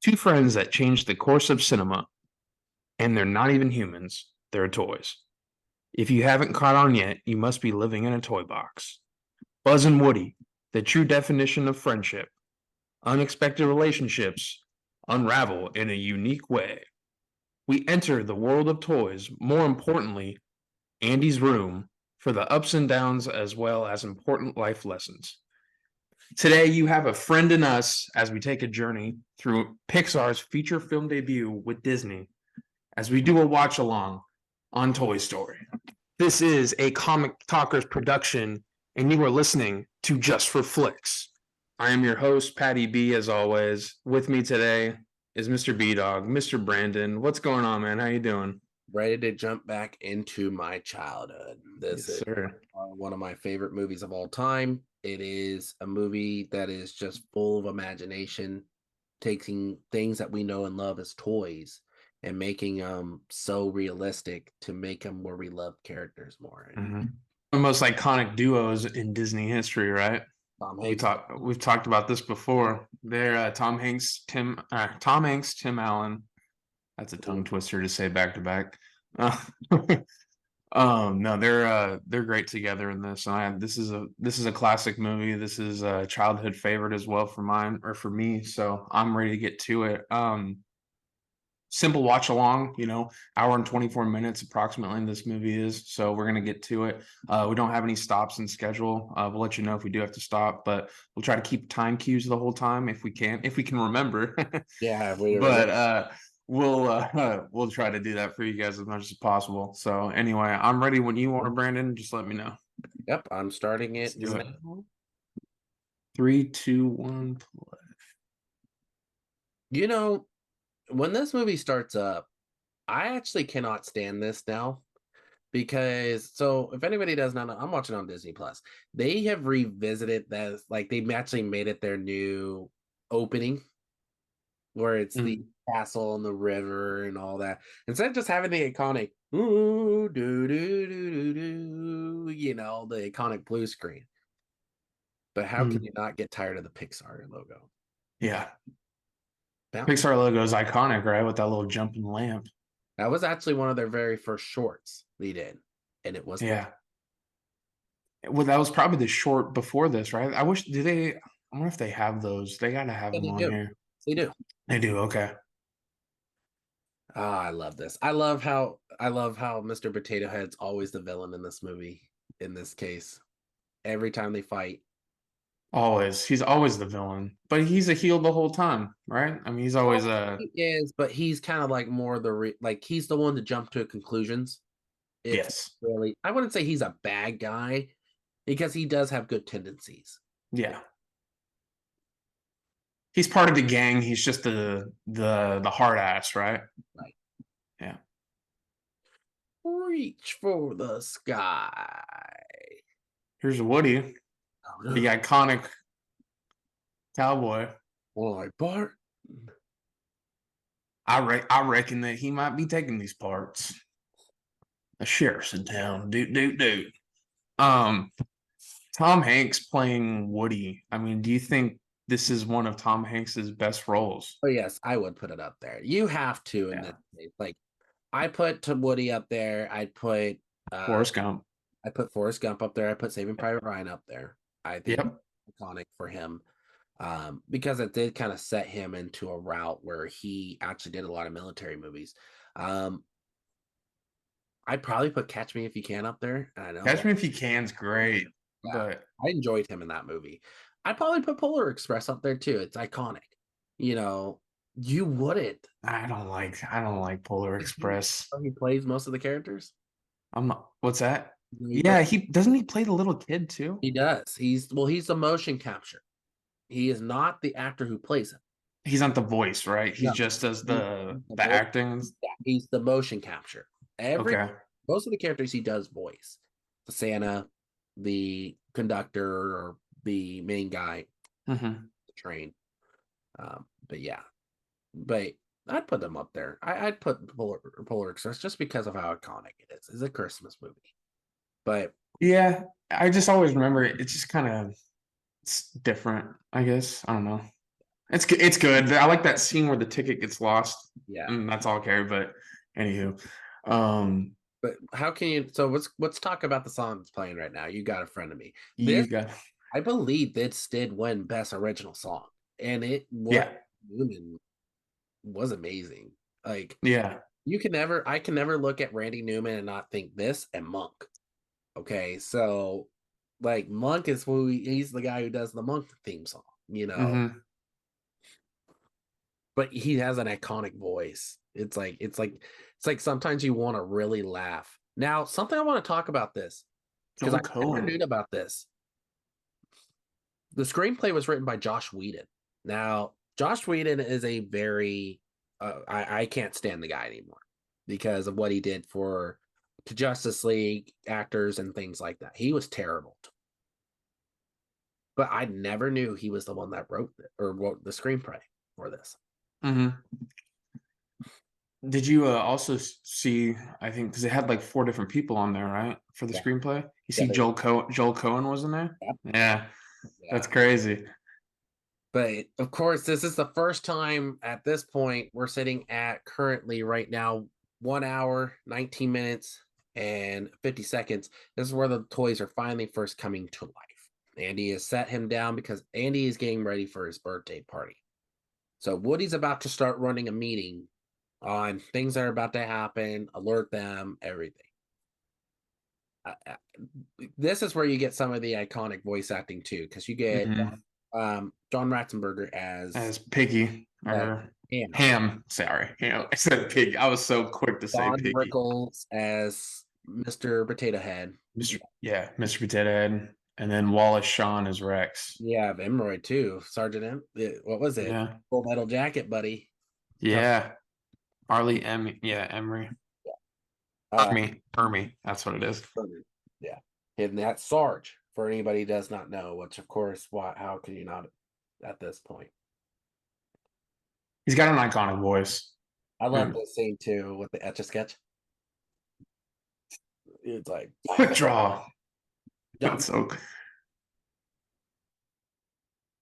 Two friends that changed the course of cinema, and they're not even humans, they're toys. If you haven't caught on yet, you must be living in a toy box. Buzz and Woody, the true definition of friendship. Unexpected relationships unravel in a unique way. We enter the world of toys, more importantly, Andy's room, for the ups and downs as well as important life lessons. Today, you have a friend in us as we take a journey through Pixar's feature film debut with Disney as we do a watch along on Toy Story. This is a Comic Talkers production, and you are listening to Just for Flicks. I am your host, Patty B, as always. With me today is Mr. B Dog, Mr. Brandon. What's going on, man? How you doing? Ready to jump back into my childhood. This Yes, is sir. one of my favorite movies of all time. It is a movie that is just full of imagination, taking things that we know and love as toys and making them so realistic to make them where we love characters more. And Mm-hmm. The most iconic duos in Disney history, right? Tom We Hanks, talked. We've talked about this before. They're Tom Hanks, Tim Allen. That's a tongue twister to say back to back. Uh, no, they're great together in this. And this is a classic movie. This is a childhood favorite as well for mine or for me. So I'm ready to get to it. Simple watch along, hour and 24 minutes approximately this movie is. So we're gonna get to it. We don't have any stops in schedule. We'll let you know if we do have to stop, but we'll try to keep time cues the whole time if we can remember. yeah, But we'll try to do that for you guys as much as possible. So anyway, I'm ready when you are, Brandon. Just let me know. yep, I'm starting Let's it do it. now. 3, 2, 1, play. You know, when this movie starts up, I actually cannot stand this now. Because if anybody does not know, I'm watching on Disney Plus. They have revisited that, like they actually made it their new opening, where it's the Mm, castle and the river and all that. Instead of just having the iconic ooh do do do do do, the iconic blue screen. But how can you mm. not get tired of the Pixar logo? Yeah, That Pixar logo is iconic, right? With that little jumping lamp. that was actually one of their very first shorts they did, and it was Yeah. Well, that was probably the short before this, right? I wish, do they, I wonder if they have those. They got to have and them they on do, here. they do. They do. Okay. Ah, I love this. I love how Mr. Potato Head's always the villain in this movie. In this case, every time they fight, Always. He's always the villain, but he's a heel the whole time, right? I mean, he's always a, he is, but he's kind of like more like he's the one to jump to conclusions. It's yes. really I wouldn't say he's a bad guy because he does have good tendencies. Yeah. He's part of the gang. He's just the hard ass, right? Like Yeah. reach for the sky. Here's Woody, Oh the no! iconic cowboy. Boy, Bart. I reckon that he might be taking these parts. The sheriff's in town. Doot doot doot. Um, Tom Hanks playing Woody. I mean, do you think this is one of Tom Hanks's best roles? Oh yes, I would put it up there. You have to in this Yeah. case. Like I put Woody up there. Uh Forrest Gump. I put Forrest Gump up there. I put Saving Private Ryan up there. I think Yep. iconic for him. Because it did kind of set him into a route where he actually did a lot of military movies. Um, I'd probably put Catch Me If You Can up there. I know a Catch lot. Me If You Can's great, Yeah, but I enjoyed him in that movie. I'd probably put Polar Express up there too. It's iconic. You know, you wouldn't. I don't like Polar Express. He plays most of the characters. I'm not, what's that? He Yeah, plays. he doesn't he play the little kid too? He does. He's the motion capture. He is not the actor who plays him. He's not the voice, right? He No, just does he's the acting. yeah, he's the motion capture. Every Okay. Most of the characters he does voice. The Santa, the conductor, or the main guy, Hmm. the train. But yeah, but I'd put them up there. I'd put Polar Express just because of how iconic it is. It's a Christmas movie, but Yeah, I just always remember it. It's just kind of it's different, I guess. I don't know. It's good. It's good. I like that scene where the ticket gets lost, Yeah. and that's all I care. But anywho, um, But how can you? So let's talk about the song that's playing right now. You got a friend of me. you This got I believe this did win best original song, and it what yeah, Newman was amazing. Like yeah. I can never look at Randy Newman and not think this and Monk. Okay, so like Monk is he's the guy who does the Monk theme song, Hmm. but he has an iconic voice. It's like sometimes you want to really laugh. Now, something I want to talk about this because Joel I never Cohen. knew about this. The screenplay was written by Josh Whedon. Now, Josh Whedon is a very I can't stand the guy anymore because of what he did for to Justice League actors and things like that. He was terrible. But I never knew he was the one that wrote it or wrote the screenplay for this. Hmm. Did you also see? I think because it had like four different people on there, right, for the Yeah, screenplay. You yeah, see, Joel Cohen was in there. yeah, Yeah, that's yeah. crazy. But of course, this is the first time at this point we're sitting at currently right now 1 hour, 19 minutes, and 50 seconds. This is where the toys are finally first coming to life. Andy has set him down because Andy is getting ready for his birthday party. So Woody's about to start running a meeting on things that are about to happen, alert them, everything. This is where you get some of the iconic voice acting too, because you get Hmm. John Ratzenberger as As Piggy uh, or Ham, Ham. Sorry, Ham. I said Pig. I was so quick to say Don Piggy. Rickles as Mr. Potato Head. Mr. Potato Head, and then Wallace Shawn as Rex. You have Emroy too, What was it? Yeah, Full Metal Jacket, buddy. Tough. yeah. Yeah, Emery, Uh, Ermy. That's what it is. yeah, and that's Sarge. For anybody who does not know, which of course, why? How can you not at this point? He's got an iconic voice. I love Mm. this scene too with the Etch a Sketch. It's like Quick draw. jump. That's so.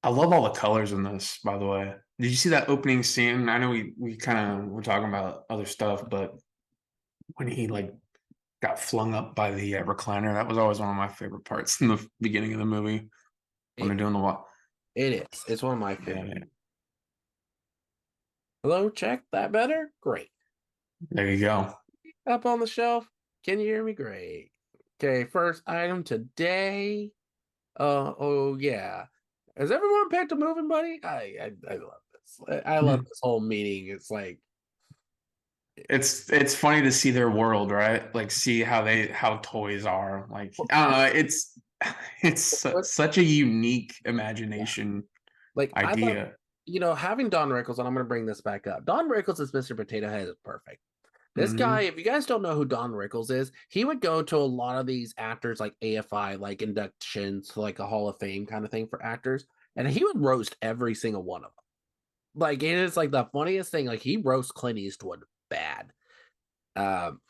I love all the colors in this. By the way, did you see that opening scene? I know we kind of were talking about other stuff, but when he like got flung up by the recliner, that was always one of my favorite parts in the beginning of the movie when It, they're doing the what? it is. It's one of my Yeah, favorite. yeah. Hello, check that better. Great. There you go. Up on the shelf. Can you hear me? Great. Okay, first item today. Oh yeah. Has everyone picked a moving buddy? I love this. I love this whole meeting. It's like It's funny to see their world, right? Like see how toys are. Like I don't know, it's what such a unique yeah. imagination Like I love idea. having Don Rickles, and I'm gonna bring this back up. Don Rickles as Mr. Potato Head is perfect. This guy, Hmm. if you guys don't know who Don Rickles is, he would go to a lot of these actors like AFI, like inductions to like a Hall of Fame kind of thing for actors, and he would roast every single one of them. Like it is like the funniest thing. Like he roasts Clint Eastwood bad. Um,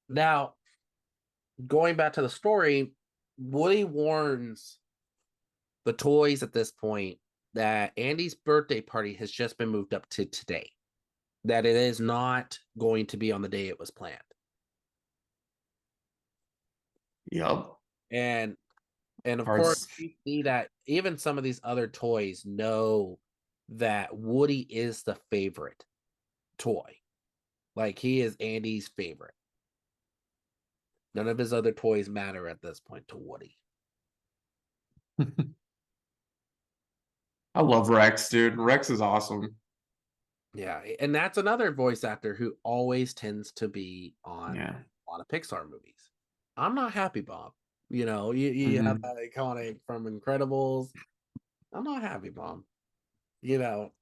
Now going back to the story, Woody warns the toys at this point that Andy's birthday party has just been moved up to today. That it is not going to be on the day it was planned. Yep. And of course, Parts. you see that even some of these other toys know that Woody is the favorite toy. Like he is Andy's favorite. None of his other toys matter at this point to Woody. I love Rex, dude. Rex is awesome. Yeah, and that's another voice actor who always tends to be on Yeah. a lot of Pixar movies. I'm not happy, Bob. You have Hmm. that iconic from Incredibles. I'm not happy, Bob. You know,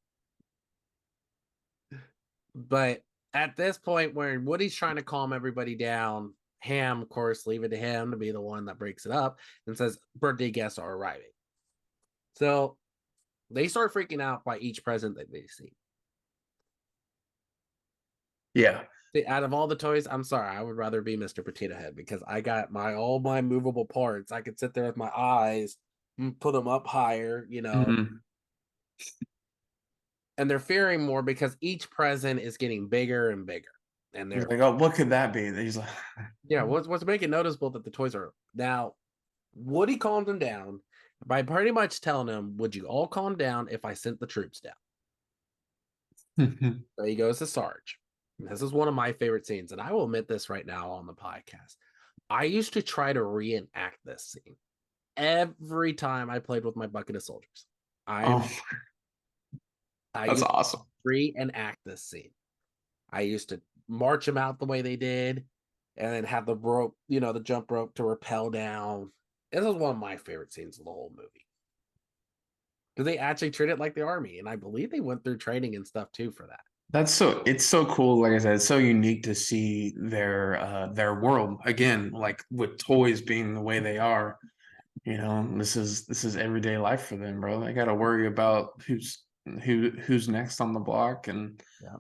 but at this point where Woody's trying to calm everybody down, Ham, of course, leave it to him to be the one that breaks it up and says birthday guests are arriving. So they start freaking out by each present that they see. Yeah. Out of all the toys, I'm sorry, I would rather be Mr. Potato Head because I got all my movable parts. I could sit there with my eyes, put them up higher. Hmm. And they're fearing more because each present is getting bigger and bigger. And He's they're like, oh, what could that be? He's like, yeah, what's making noticeable that the toys are now Woody calmed him down by pretty much telling him, would you all calm down if I sent the troops down? So he goes to Sarge. This is one of my favorite scenes, and I will admit this right now on the podcast. I used to try to reenact this scene every time I played with my bucket of soldiers. oh, I that's used to awesome. reenact this scene. I used to march them out the way they did, and then have the rope, the jump rope to rappel down. This was one of my favorite scenes of the whole movie because they actually treat it like the army, and I believe they went through training and stuff too for that. It's so cool. Like I said, it's so unique to see their world again, like with toys being the way they are. This is everyday life for them, bro. They got to worry about who's next on the block and Yeah.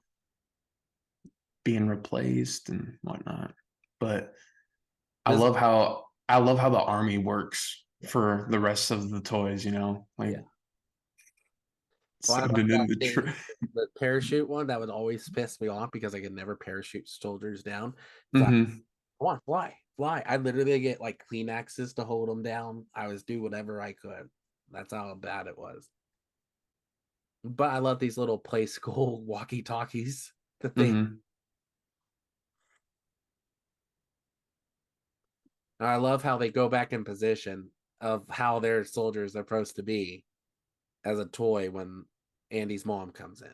being replaced and whatnot. But I This, love how I love how the army works for the rest of the toys. Like yeah. Well, I love sending in that the thing, the parachute one that would always piss me off because I could never parachute soldiers down. It's like, hmm come on, fly, fly. I literally get like Kleenexes to hold them down. I was do whatever I could. That's how bad it was. But I love these little play school walkie talkies that they. hmm I love how they go back in position of how their soldiers are supposed to be as a toy when Andy's mom comes in.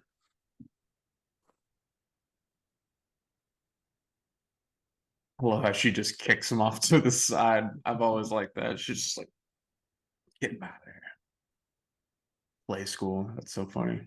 I love how she just kicks him off to the side. I've always liked that. She's just like, get him out of there. Play school. That's so funny.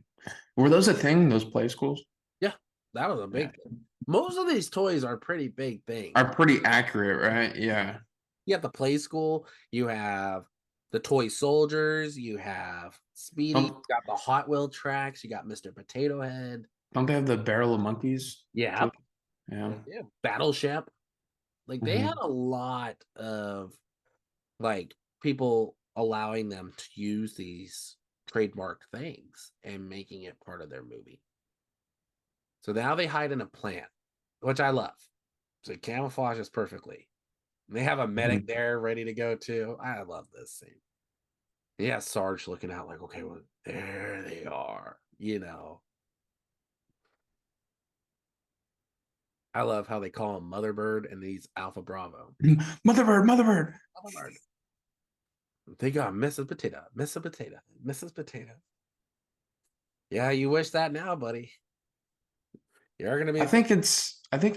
Were those a thing? Those play schools Yeah, that was a yeah. big thing. Most of these toys are pretty big things. Are pretty accurate, right? Yeah. You have the play school, you have the toy soldiers, you have Speedy, you Don't got the Hot Wheel tracks, you got Mr. Potato Head. don't they have the barrel of monkeys too? Yeah, Yeah. yeah. Battleship. Like they had hmm a lot of like people allowing them to use these trademark things and making it part of their movie. So now they hide in a plant, which I love. So it camouflages perfectly. They have a medic hmm there ready to go too. I love this scene. Yeah, Sarge looking out like, okay, well, there they are. I love how they call him Motherbird and he's Alpha Bravo. Motherbird, Motherbird. Motherbird. They got Mrs. Potato, Mrs. Potato, Mrs. Potato. Yeah, you wish that now, buddy. You're gonna be. I think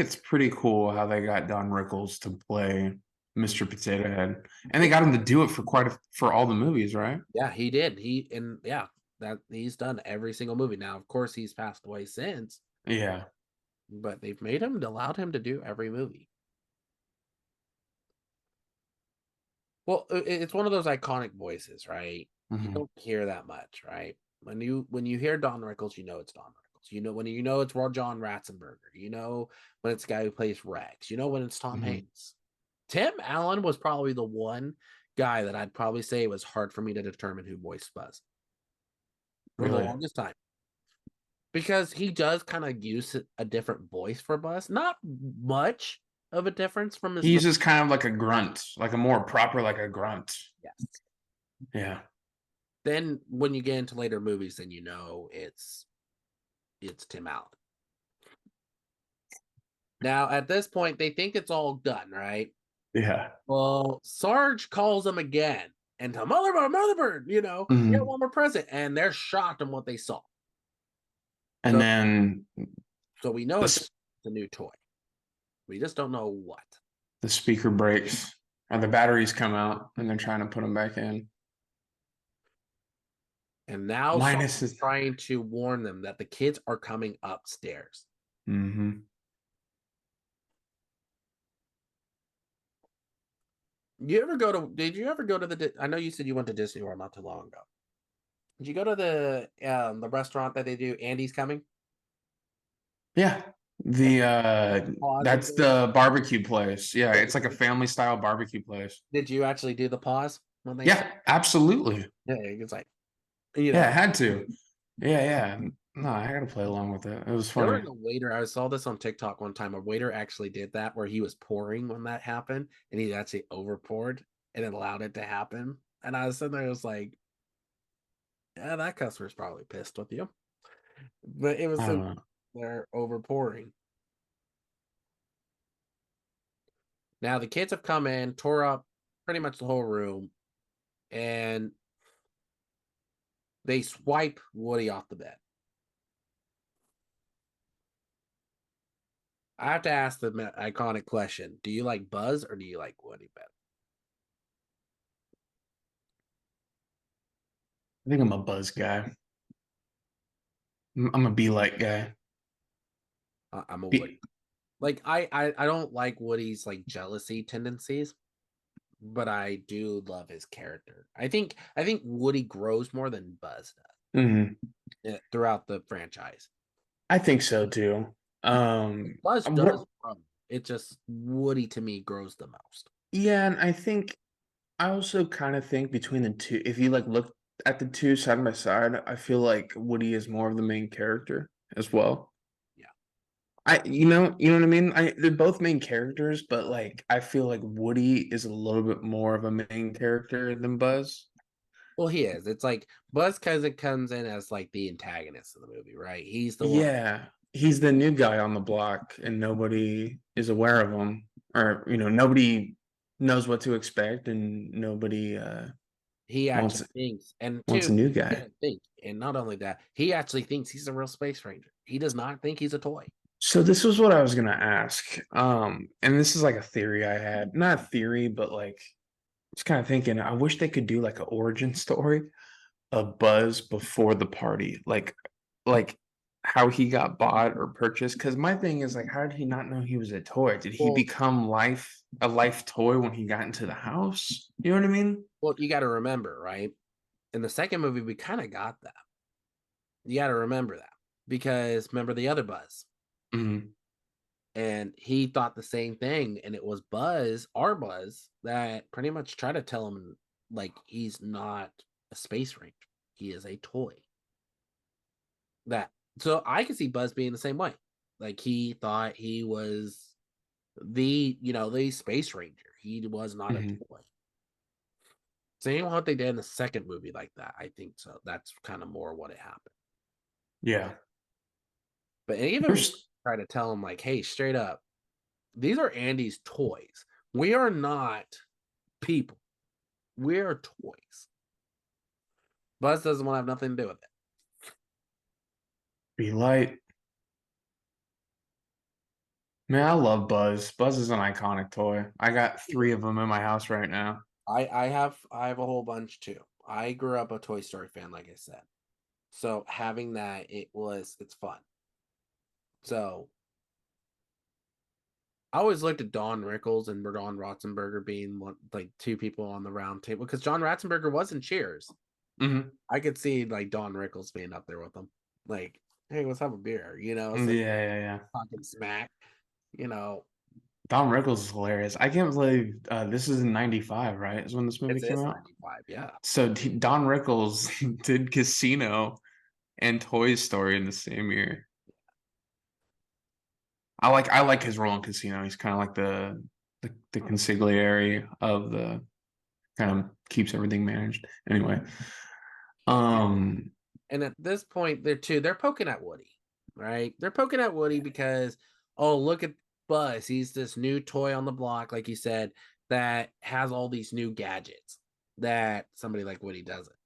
it's pretty cool how they got Don Rickles to play Mr. Potato Head, and they got him to do it for all the movies, right? Yeah, he did. That he's done every single movie. Now, of course, he's passed away since, Yeah. but they've allowed him to do every movie. Well, it's one of those iconic voices, right? You hmm don't hear that much, right? When you hear Don Rickles, you know it's Don Rickles. When you know it's John Ratzenberger. You know when it's the guy who plays Rex. You know when it's Tom hmm Hanks. Tim Allen was probably the one guy that I'd probably say it was hard for me to determine who voiced Buzz for the Really? longest time because he does kind of use a different voice for Buzz. Not much of a difference from his. He uses kind of like a grunt, like a more proper, like a grunt. Yes. Yeah. Then when you get into later movies, then you know it's Tim Allen. Now at this point, they think it's all done, right? Yeah. Well, Sarge calls them again and to Motherbird, we got hmm one more present, and they're shocked on what they saw. And So, then so we know it's the a new toy. We just don't know what. the speaker breaks or the batteries come out, and they're trying to put them back in. And now Sarge Linus is is. trying to warn them that the kids are coming upstairs. hmm Did you ever go to I know you said you went to Disney World not too long ago. Did you go to the restaurant that they do Andy's Coming? Yeah. And The pause and that's things? the barbecue place. Yeah, Yeah. it's like a family style barbecue place. Did you actually do the pause when they Yeah, said absolutely. yeah, it's like Yeah, I had to. Yeah, yeah. No, I gotta play along with it. It was There funny. was a waiter. I saw this on TikTok one time. A waiter actually did that where he was pouring when that happened, and he actually over poured and it allowed it to happen. And I was sitting there, I was like, "Yeah, that customer's probably pissed with you." But it was I so don't know. they're over pouring. Now the kids have come in, tore up pretty much the whole room, and they swipe Woody off the bed. I have to ask the iconic question: do you like Buzz or do you like Woody better? I think I'm a Buzz guy. I'm a be light guy. I'm a Woody. Be, Like I don't like Woody's like jealousy tendencies, but I do love his character. I think Woody grows more than Buzz mhm. does throughout the franchise. I think so too. Buzz does What? grow. It just Woody to me grows the most. Yeah, and I think I also kind of think between the two, if you like look at the two side by side, I feel like Woody is more of the main character as well. Yeah. You know what I mean? They're both main characters, but like I feel like Woody is a little bit more of a main character than Buzz. Well, he is. It's like Buzz because it comes in as like the antagonist of the movie, right? He's the one. Yeah, he's the new guy on the block, and nobody is aware of him, or nobody knows what to expect, and nobody He wants actually thinks, and wants two, a new he guy. doesn't think, and not only that, he actually thinks he's a real space ranger. He does not think he's a toy. So this was what I was gonna ask. And this is like a theory I had. Not a theory, but like just kind of thinking, I wish they could do like an origin story of Buzz before the party. Like how he got bought or purchased. Because my thing is like, how did he not know he was a toy? Did he Well, become a life toy when he got into the house? You know what I mean? well, you got to remember, right? In the second movie, we kind of got that. You got to remember that because remember the other Buzz, Mhm. and he thought the same thing, and it was Buzz, our Buzz, that pretty much tried to tell him like he's not a space ranger, he is a toy. That so I can see Buzz being the same way. Like he thought he was the space ranger. He was not a Mhm. toy. Same what they did in the second movie like that. I think so. That's kind of more what it happened. Yeah. But even There's try to tell him like, hey, straight up, these are Andy's toys. We are not people. We're toys. Buzz doesn't want to have nothing to do with it. be light. Man, I love Buzz. Buzz is an iconic toy. I got three of them in my house right now. I have a whole bunch too. I grew up a Toy Story fan, like I said. So having that, it's fun. So I always looked at Don Rickles and Don Ratzenberger being one, like two people on the round table because John Ratzenberger was in Cheers. Hmm. I could see like Don Rickles being up there with them, like, hey, let's have a beer, Yeah, so yeah, yeah. talking smack, you know. Don Rickles is hilarious. I can't believe this is in '95, right? Is when this movie came It's out. 95, yeah. So Don Rickles did Casino and Toy Story in the same year. I like his role in Casino. He's kind of like the consigliere of the kind of keeps everything managed. Anyway, um, And at this point, they're poking at Woody, right? They're poking at Woody because, oh, look at Buzz. He's this new toy on the block, like you said, that has all these new gadgets that somebody like Woody doesn't.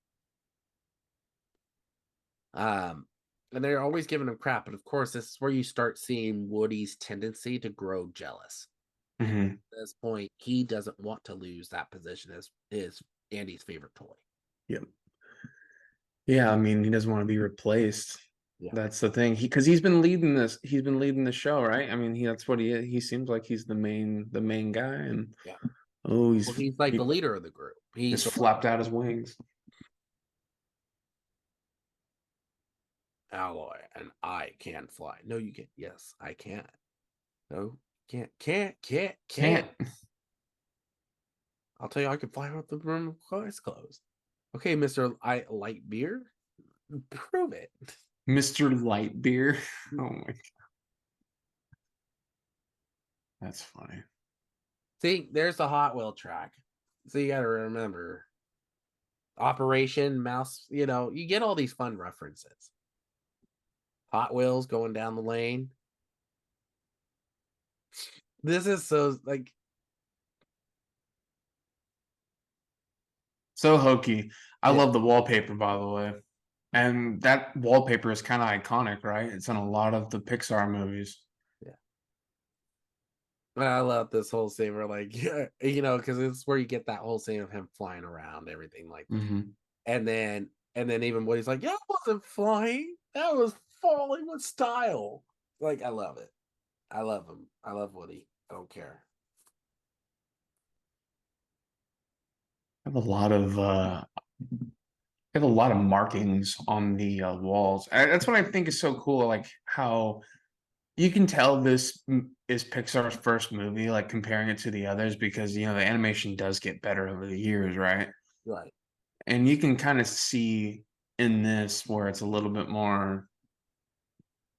Um, and they're always giving him crap, but of course, this is where you start seeing Woody's tendency to grow jealous. mhm, At this point, he doesn't want to lose that position as is Andy's favorite toy. yeah, yeah. I mean, he doesn't want to be replaced. Yeah, That's the thing. He's been leading this. He's been leading the show, right? I mean, that's what he is. He seems like he's the main guy, and yeah. oh, Well, he's like the he leader of the group. He's just the one flapped out his wings. alloy, and I can fly. No, you can't. Yes, I can. No, can't. Can't. I'll tell you, I can fly out the room with eyes closed. Okay, Mister, I light beer. Prove it. Mr. Lightbeer. Oh my god, that's funny. See, there's the Hot Wheel track. So you got to remember Operation Mouse. You get all these fun references. Hot Wheels going down the lane. This is so like So hokey. I yeah, love the wallpaper, by the way. And that wallpaper is kind of iconic, right? It's in a lot of the Pixar movies. yeah. I love this whole scene where like because it's where you get that whole scene of him flying around, everything like that. Hmm. And then even Woody's like, yeah, I wasn't flying. That was falling with style. Like, I love it. I love him. I love Woody. I don't care. I have a lot of I have a lot of markings on the walls. That's what I think is so cool. Like how you can tell is Pixar's first movie, like comparing it to the others, because the animation does get better over the years, right? Right. And you can kind of see in this where it's a little bit more.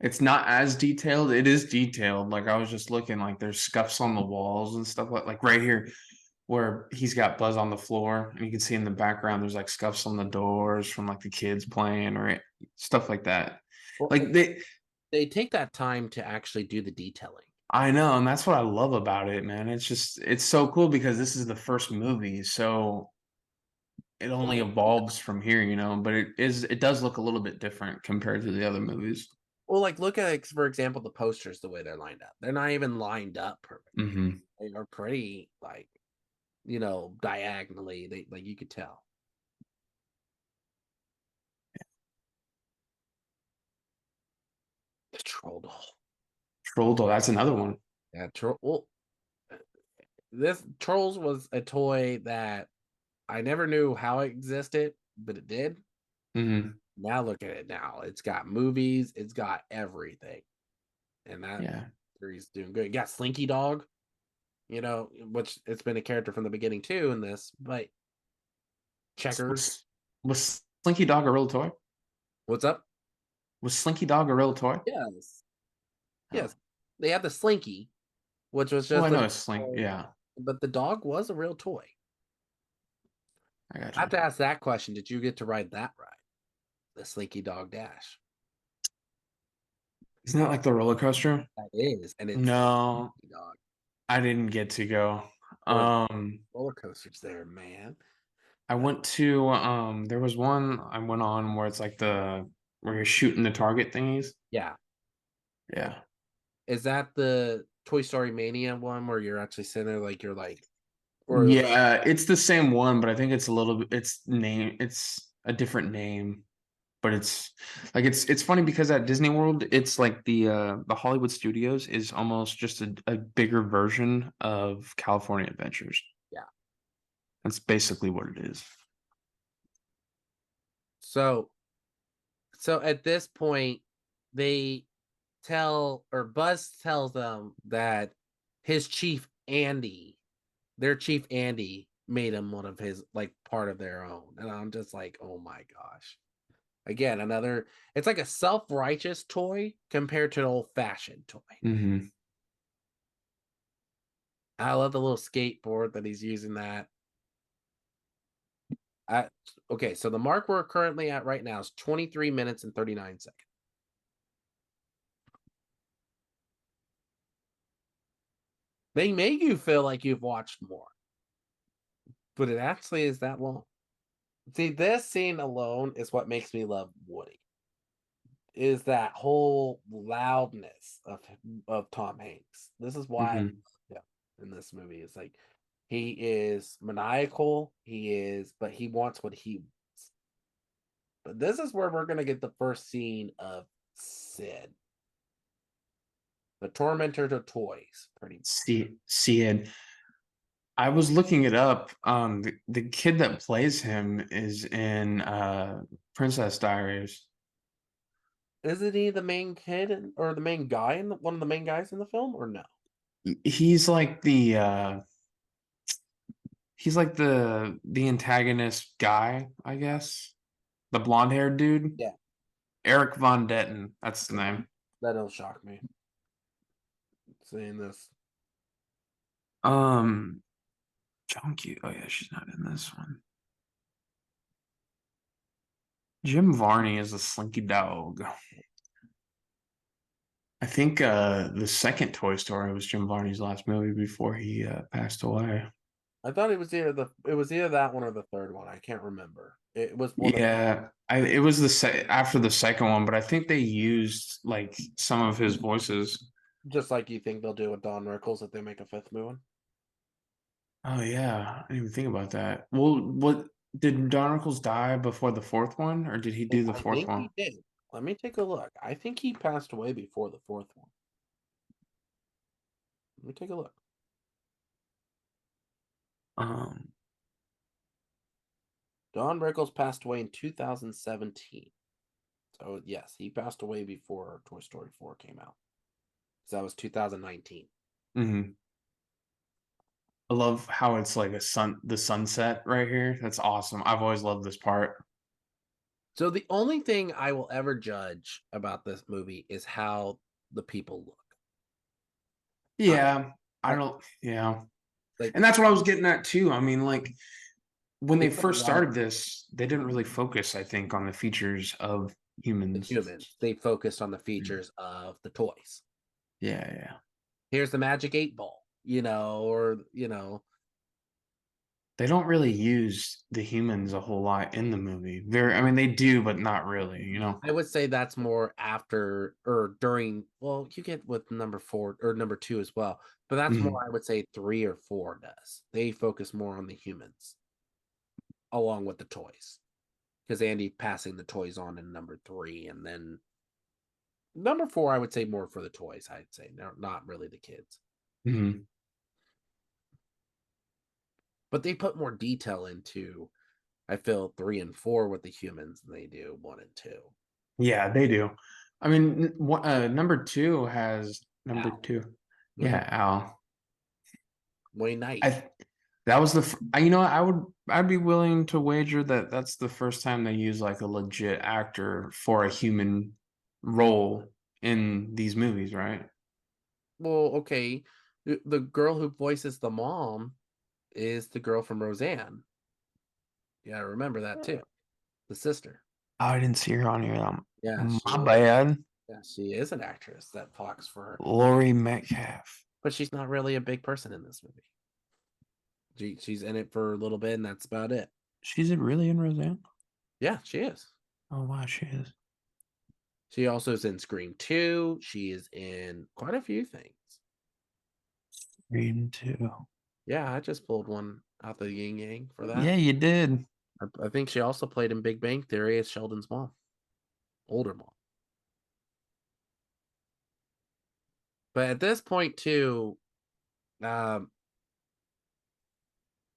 It's not as detailed. It is detailed. Like I was just looking, like there's scuffs on the walls and stuff like right here where he's got Buzz on the floor, and you can see in the background there's like scuffs on the doors from like the kids playing or stuff like that. Well, Like they take that time to actually do the detailing. I know, and that's what I love about it, man. It's so cool because this is the first movie, so it only evolves from here, but it does look a little bit different compared to the other movies. Well, like look at, for example, the posters, the way they're lined up. They're not even lined up perfect. Hmm. They are pretty like, diagonally. They like you could tell. The troll doll. Troll Doll, that's another one. Yeah, troll. Well, this Trolls was a toy that I never knew how it existed, but it did. Hmm. Now look at it now. It's got movies, it's got everything. And that Yeah. series doing good. You got Slinky Dog, which it's been a character from the beginning too in this, but Checkers. Was Slinky Dog a real toy? What's up? Was Slinky Dog a real toy? Yes. Oh, Yes. They had the Slinky, which was well, I just know a it's Slink. Yeah, but the dog was a real toy. I got I have you. to ask that question. Did you get to ride that ride? The Slinky Dog Dash. Isn't that like the roller coaster? That is, and it's No, dog. I didn't get to go. Or Um, roller coasters there, man. I went to there was one I went on where it's like the where you're shooting the target thingies. Yeah. Yeah. Is that the Toy Story Mania one where you're actually sitting there like you're like or Yeah, it's the same one, but I think it's a little bit it's a different name. But it's like it's funny because at Disney World, it's like the Hollywood Studios is almost just a bigger version of California Adventures. yeah. That's basically what it is. So at this point they Buzz tells them that his chief Andy, their chief Andy made him one of his like part of their own. And I'm just like, "Oh my gosh." Again, it's like a self-righteous toy compared to an old-fashioned toy. Hmm. I love the little skateboard that he's using that. Okay, so the mark we're currently at right now is 23 minutes and 39 seconds. They make you feel like you've watched more, but it actually is that long. See, this scene alone is what makes me love Woody. Is that whole loudness of Tom Hanks. This is why Hmm. yeah, in this movie. It's like he is maniacal, but he wants what he wants. But this is where we're gonna get the first scene of Sid, the tormentor of toys, pretty much. See it. I was looking it up. The kid that plays him is in Princess Diaries. Isn't he the main kid or the main guy one of the main guys in the film, or no? He's like the antagonist guy, I guess. The blonde haired dude? Yeah. Eric Von Detten. That's the name. That'll shock me. Saying this. Chunky. Oh yeah, she's not in this one. Jim Varney is a slinky dog. I think the second Toy Story was Jim Varney's last movie before he passed away. I thought it was either that one or the third one. I can't remember. It was one of Yeah, it was after the second one, but I think they used like some of his voices. just like you think they'll do with Don Rickles if they make a fifth movie. Oh yeah, I didn't even think about that. Well, what did Don Rickles die before the fourth one, or did he do the I fourth think one? he did. Let me take a look. I think he passed away before the fourth one. Let me take a look. Um, Don Rickles passed away in 2017. So yes, he passed away before Toy Story 4 came out. So that was 2019. mhm. I love how it's like the sunset right here. That's awesome. I've always loved this part. So the only thing I will ever judge about this movie is how the people look. Yeah, I I don't. Yeah, like and that's what I was getting at too. I mean, like when they they put a first lot of started this, they didn't really focus, I think, on the features of the humans. humans. They focused on the Mm. features of the toys. Yeah, yeah. Here's the magic 8 ball, or They don't really use the humans a whole lot in the movie. I mean, they do, but not really, you know? I would say that's more after or during. Well, you get with number 4 or number 2 as well, but that's Mhm. more. I would say 3 or 4 does. They focus more on the humans along with the toys because Andy passing the toys on in number 3, and then number 4, I would say more for the toys. I'd say not really the kids, Mhm. but they put more detail into. I feel 3 and 4 with the humans than they do 1 and 2. Yeah, they do. I mean, number two has number Al, two. Wayne, Yeah, Al. Wayne Knight. I that was you know, I'd be willing to wager that that's the first time they use like a legit actor for a human role in these movies, right? Well, okay, the girl who voices the mom is the girl from Roseanne. Yeah, I remember that too. The sister. Oh, I didn't see her on here. Yeah, My bad. she is an actress that talks for her, Lori Metcalf. but she's not really a big person in this movie. She's in it for a little bit, and that's about it. She's really in Roseanne? Yeah, she is. Oh wow, she is. She also is in Scream 2. She is in quite a few things. Scream 2. Yeah, I just pulled one out the yin yang for that. Yeah, you did. I think she also played in Big Bang Theory as Sheldon's mom, older mom. But at this point, too, um,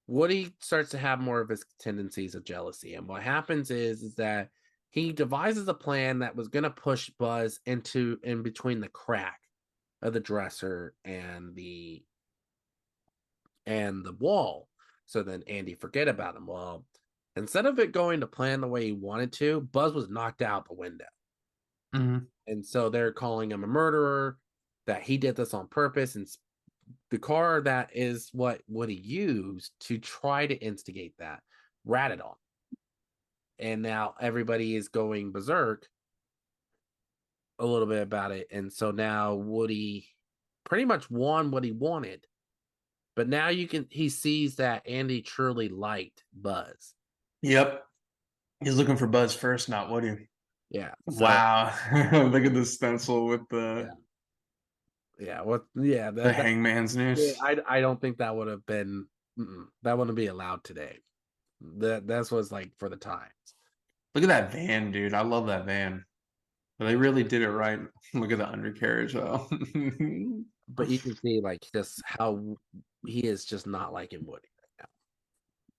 Woody starts to have more of his tendencies of jealousy. And what happens is that he devises a plan that was going to push Buzz in between the crack of the dresser and the wall. So then Andy forget about him. Well, instead of it going to plan the way he wanted to, Buzz was knocked out the window. Mhm. And so they're calling him a murderer, that he did this on purpose. And the car that is what Woody used to try to instigate that ratted on. And now everybody is going berserk a little bit about it. And so now Woody pretty much won what he wanted. But now he sees that Andy truly liked Buzz. Yep. He's looking for Buzz first, not Woody. Yeah. So Wow. Look at the stencil with yeah. Yeah. What yeah, the that hangman's yeah, noose. I don't think that would have been that wouldn't be allowed today. That's what's like for the times. Look at that van, dude. I love that van. They really did it right. Look at the undercarriage though. But you can see like just how he is just not liking Woody right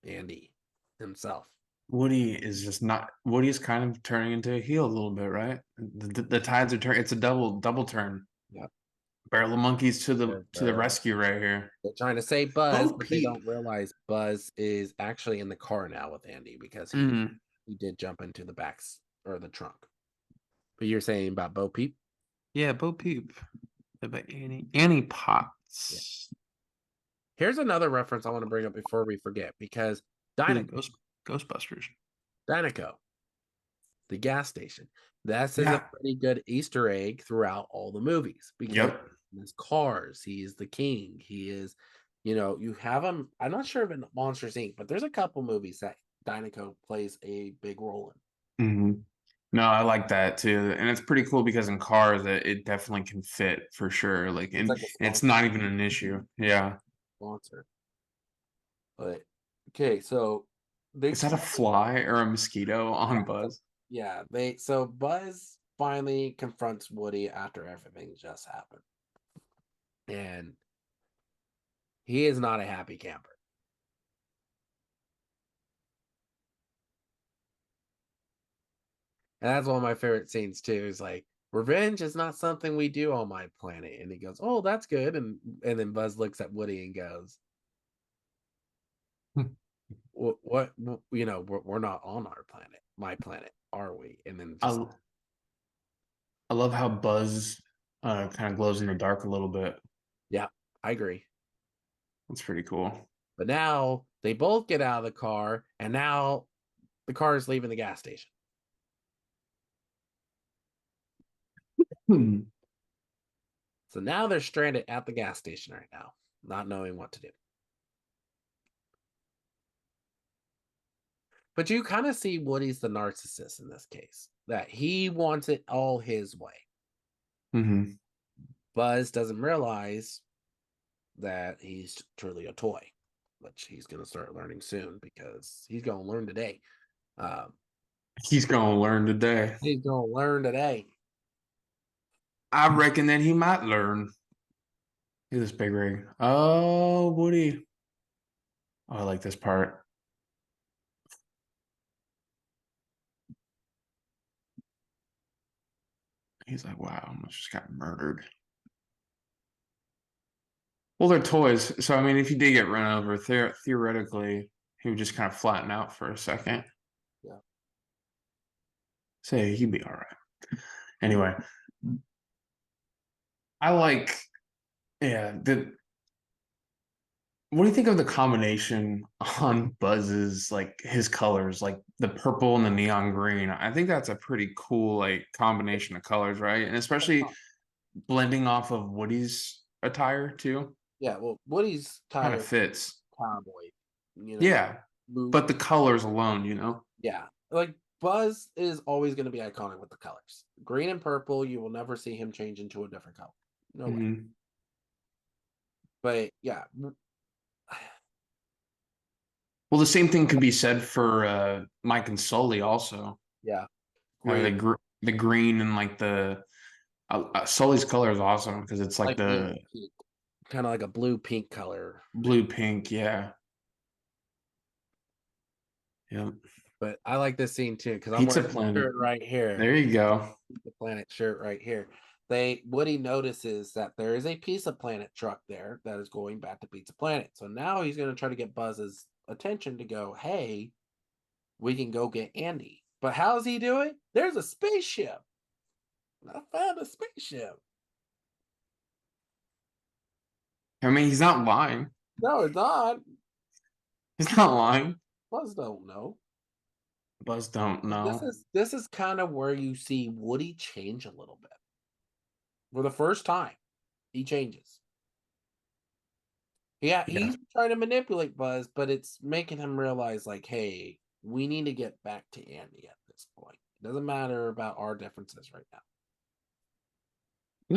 now. Andy himself. Woody is just not. Woody's kind of turning into a heel a little bit, right? The tides are turning. It's a double turn. Yeah. Barrel of monkeys to They're, the rescue right here. they're trying to save Buzz, Bo but they Peep. don't realize Buzz is actually in the car now with Andy because Mm. he did jump into the backs or the trunk. But you're saying about Bo Peep? Yeah, Bo Peep. About Annie Potts. Here's another reference I want to bring up before we forget, because Ooh, Dynaco, Ghostbusters. Dynaco, the gas station. This is a Yeah. pretty good Easter egg throughout all the movies because Yep. his cars, he is the king. He is, you have him. I'm not sure if in Monsters Inc., but there's a couple movies that Dynaco plays a big role in. Hmm. No, I like that too, and it's pretty cool because in cars it definitely can fit for sure. Like, It's and like a it's sponsor. not even an issue. Yeah. Sponsor. But okay, so they Is that a fly or a mosquito on Buzz? yeah, so Buzz finally confronts Woody after everything just happened. And he is not a happy camper. And that's one of my favorite scenes too. Is like, revenge is not something we do on my planet. And he goes, "Oh, that's good." And then Buzz looks at Woody and goes, What we're not on our planet, my planet, are we?" And then just I I love how Buzz kind of glows in the dark a little bit. yeah, I agree. That's pretty cool. But now they both get out of the car, and now the car is leaving the gas station. Hmm. So now they're stranded at the gas station right now, not knowing what to do. But you kind of see Woody's the narcissist in this case, that he wants it all his way. Hmm. Buzz doesn't realize that he's truly a toy, which he's going to start learning soon because he's going to learn today. Um, He's gonna learn today. he's going to learn today. I reckon that he might learn. Look at this big rig. Oh, Woody. Oh, I like this part. He's like, wow, I almost just got murdered. Well, they're toys. So, I mean, if he did get run over, theoretically, he would just kind of flatten out for a second. Yeah. Say he'd be all right. Anyway, I like, yeah, what do you think of the combination on Buzz's, like his colors, like the purple and the neon green? I think that's a pretty cool, like, combination of colors, right? And especially blending off of Woody's attire too. Yeah. Well, Woody's Kind of tire fits. cowboy, Yeah. blue. But the colors alone. Yeah. Like Buzz is always going to be iconic with the colors. Green and purple, you will never see him change into a different color. No way. Hmm. But yeah, Well, the same thing could be said for Mike and Sully also. yeah. The Green, the green and like the Sully's color is awesome because it's like like blue the pink, kind of like a blue pink color. blue pink. Yeah. Yeah. But I like this scene too because I'm Pizza wearing the Planet. shirt right here. There you go. The Planet shirt right here. Woody notices that there is a Pizza Planet truck there that is going back to Pizza Planet. So now he's going to try to get Buzz's attention to go, "Hey, we can go get Andy." But how does he do it? There's a spaceship. I found a spaceship. I mean, he's not lying. No, it's not. He's not lying. Buzz don't know. Buzz don't know. This is kind of where you see Woody change a little bit. For the first time, he changes. Yeah, Yeah. he's trying to manipulate Buzz, but it's making him realize, like, hey, we need to get back to Andy at this point. It doesn't matter about our differences right now.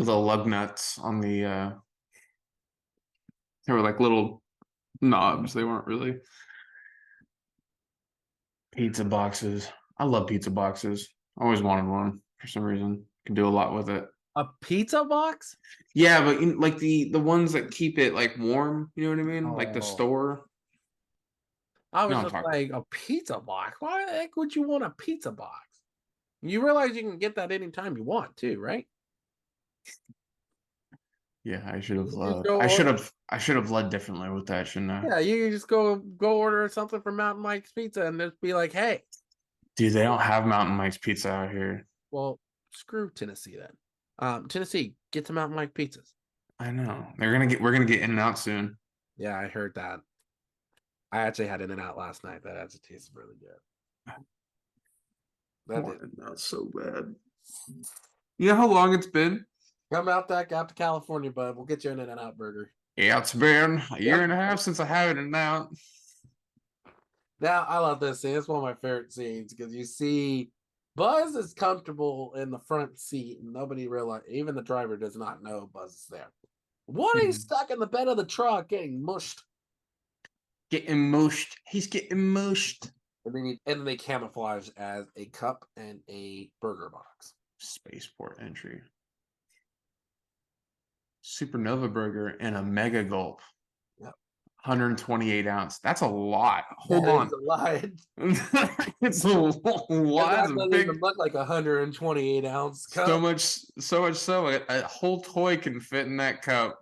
The lug nuts on the they were like little knobs. They weren't really pizza boxes. I love pizza boxes. I always wanted one for some reason. Can do a lot with it. A pizza box? Yeah, but like the ones that keep it like warm, you know what I mean? Like the Oh, store. I You was know what just I'm talking. like, a pizza box? Why the heck would you want a pizza box? You realize you can get that anytime you want, too, right? Yeah, I should have You just go order. I should have led differently with that, shouldn't I? Yeah, you can just go order something from Mountain Mike's Pizza and just be like, "Hey, Dude, they don't have Mountain Mike's Pizza out here. Well, screw Tennessee then. Tennessee, get some Mountain Mike pizzas. I know. We're gonna get In-N-Out soon. Yeah, I heard that. I actually had In-N-Out last night. That actually tastes really good. That did. That's so bad. You know how long it's been? Come out to California, bud. We'll get you an In-N-Out burger. Yeah, it's been a year Yep. and a half since I had it out. Now I love this scene. It's one of my favorite scenes because you see Buzz is comfortable in the front seat, and nobody realized, even the driver does not know Buzz is there. What? He's stuck in the bed of the truck getting mushed. Getting mushed. He's getting mushed. And then they camouflage as a cup and a burger box. Spaceport entry. Supernova burger and a mega gulp. Yep. 128 ounce. That's a lot. Hold That on. is a lot. It's a lot. That It's a doesn't big. even look like a 128-ounce cup. So much so a whole toy can fit in that cup.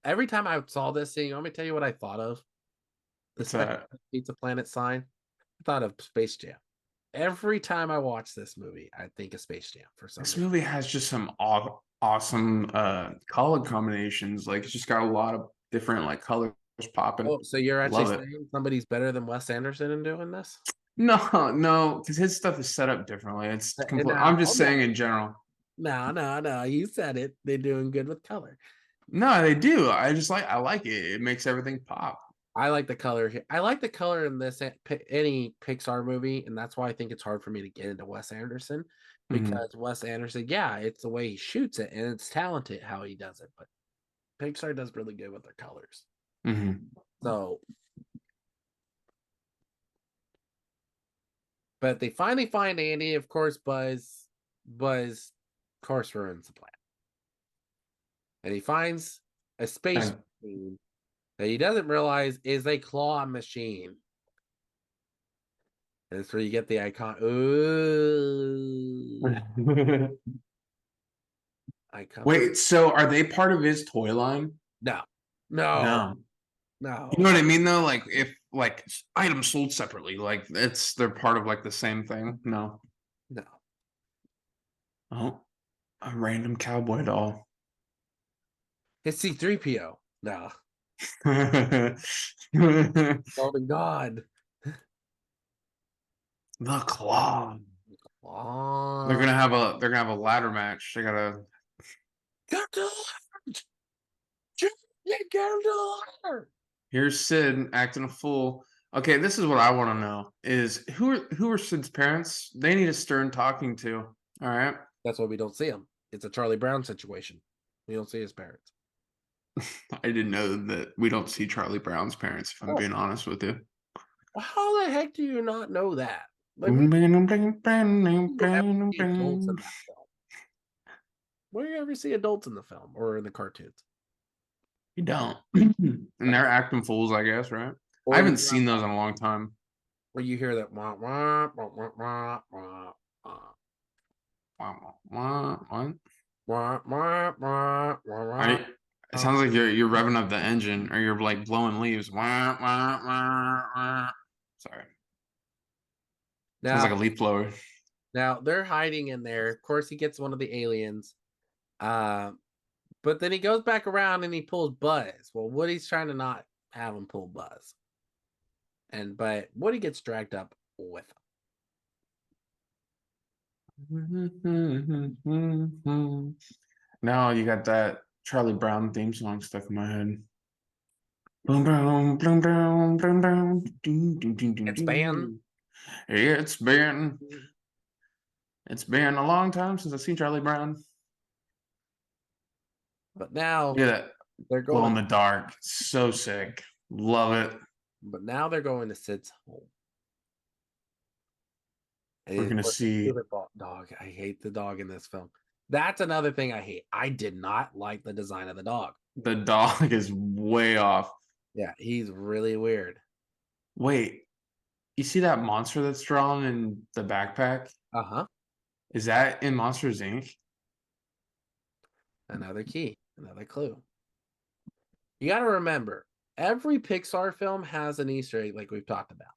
Every time I saw this scene, let me tell you what I thought of. The Special Pizza Planet sign. I thought of Space Jam. Every time I watch this movie, I think of Space Jam for some This reason. movie has just some awesome color combinations. Like it's just got a lot of different like colors popping. Oh, so you're actually Love it. saying somebody's better than Wes Anderson in doing this? No, because his stuff is set up differently. It's complete. now, I'm just saying in general. No. You said it. They're doing good with color. No, they do. I like it. It makes everything pop. I like the color here. I like the color in this any Pixar movie, and that's why I think it's hard for me to get into Wes Anderson because Wes Anderson, yeah, it's the way he shoots it, and it's talented how he does it. But Pixar does really good with their colors. So, but they finally find Andy. Of course, Buzz, of course, ruins the plan, and he finds a space machine that he doesn't realize is a claw machine. And that's where you get the icon. Ooh. Icon. Wait, so are they part of his toy line? No. No. No. You know what I mean though? Like if like items sold separately, like they're part of like the same thing. No. No. Oh, a random cowboy doll. It's C3PO. No. Oh my God. The claw. Oh. They're gonna have a ladder match. They gotta Get to the ladder. Here's Sid acting a fool. Okay, this is what I want to know: is who are Sid's parents? They need a stern talking to. All right. That's why we don't see him. It's a Charlie Brown situation. We don't see his parents. I didn't know that we don't see Charlie Brown's parents. If I'm being honest with you. How the heck do you not know that? Like, where do you ever see adults in the film or in the cartoons? You don't. And they're acting fools, I guess, right? Or I haven't seen those in a long time. Where you hear that wah, wah, wah, wah, wah, wah, What? wah, wah, wah, wah, It sounds like you're revving up the engine or you're like blowing leaves. Sorry. Sounds like a leaf blower. Now they're hiding in there. Of course, he gets one of the aliens. But then he goes back around and he pulls Buzz. Well, Woody's trying to not have him pull Buzz. But Woody gets dragged up with him. Now you got that Charlie Brown theme song stuck in my head. Boom, boom, boom, boom, boom, boom. It's been a long time since I've seen Charlie Brown. But now they're going glow in the dark. So sick. Love it. But now they're going to Sid's home. And we're gonna see the dog. I hate the dog in this film. That's another thing I hate. I did not like the design of the dog. The dog is way off. Yeah, he's really weird. Wait, you see that monster that's drawn in the backpack? Uh-huh. Is that in Monsters, Inc.? Another key, another clue. You got to remember, every Pixar film has an Easter egg like we've talked about.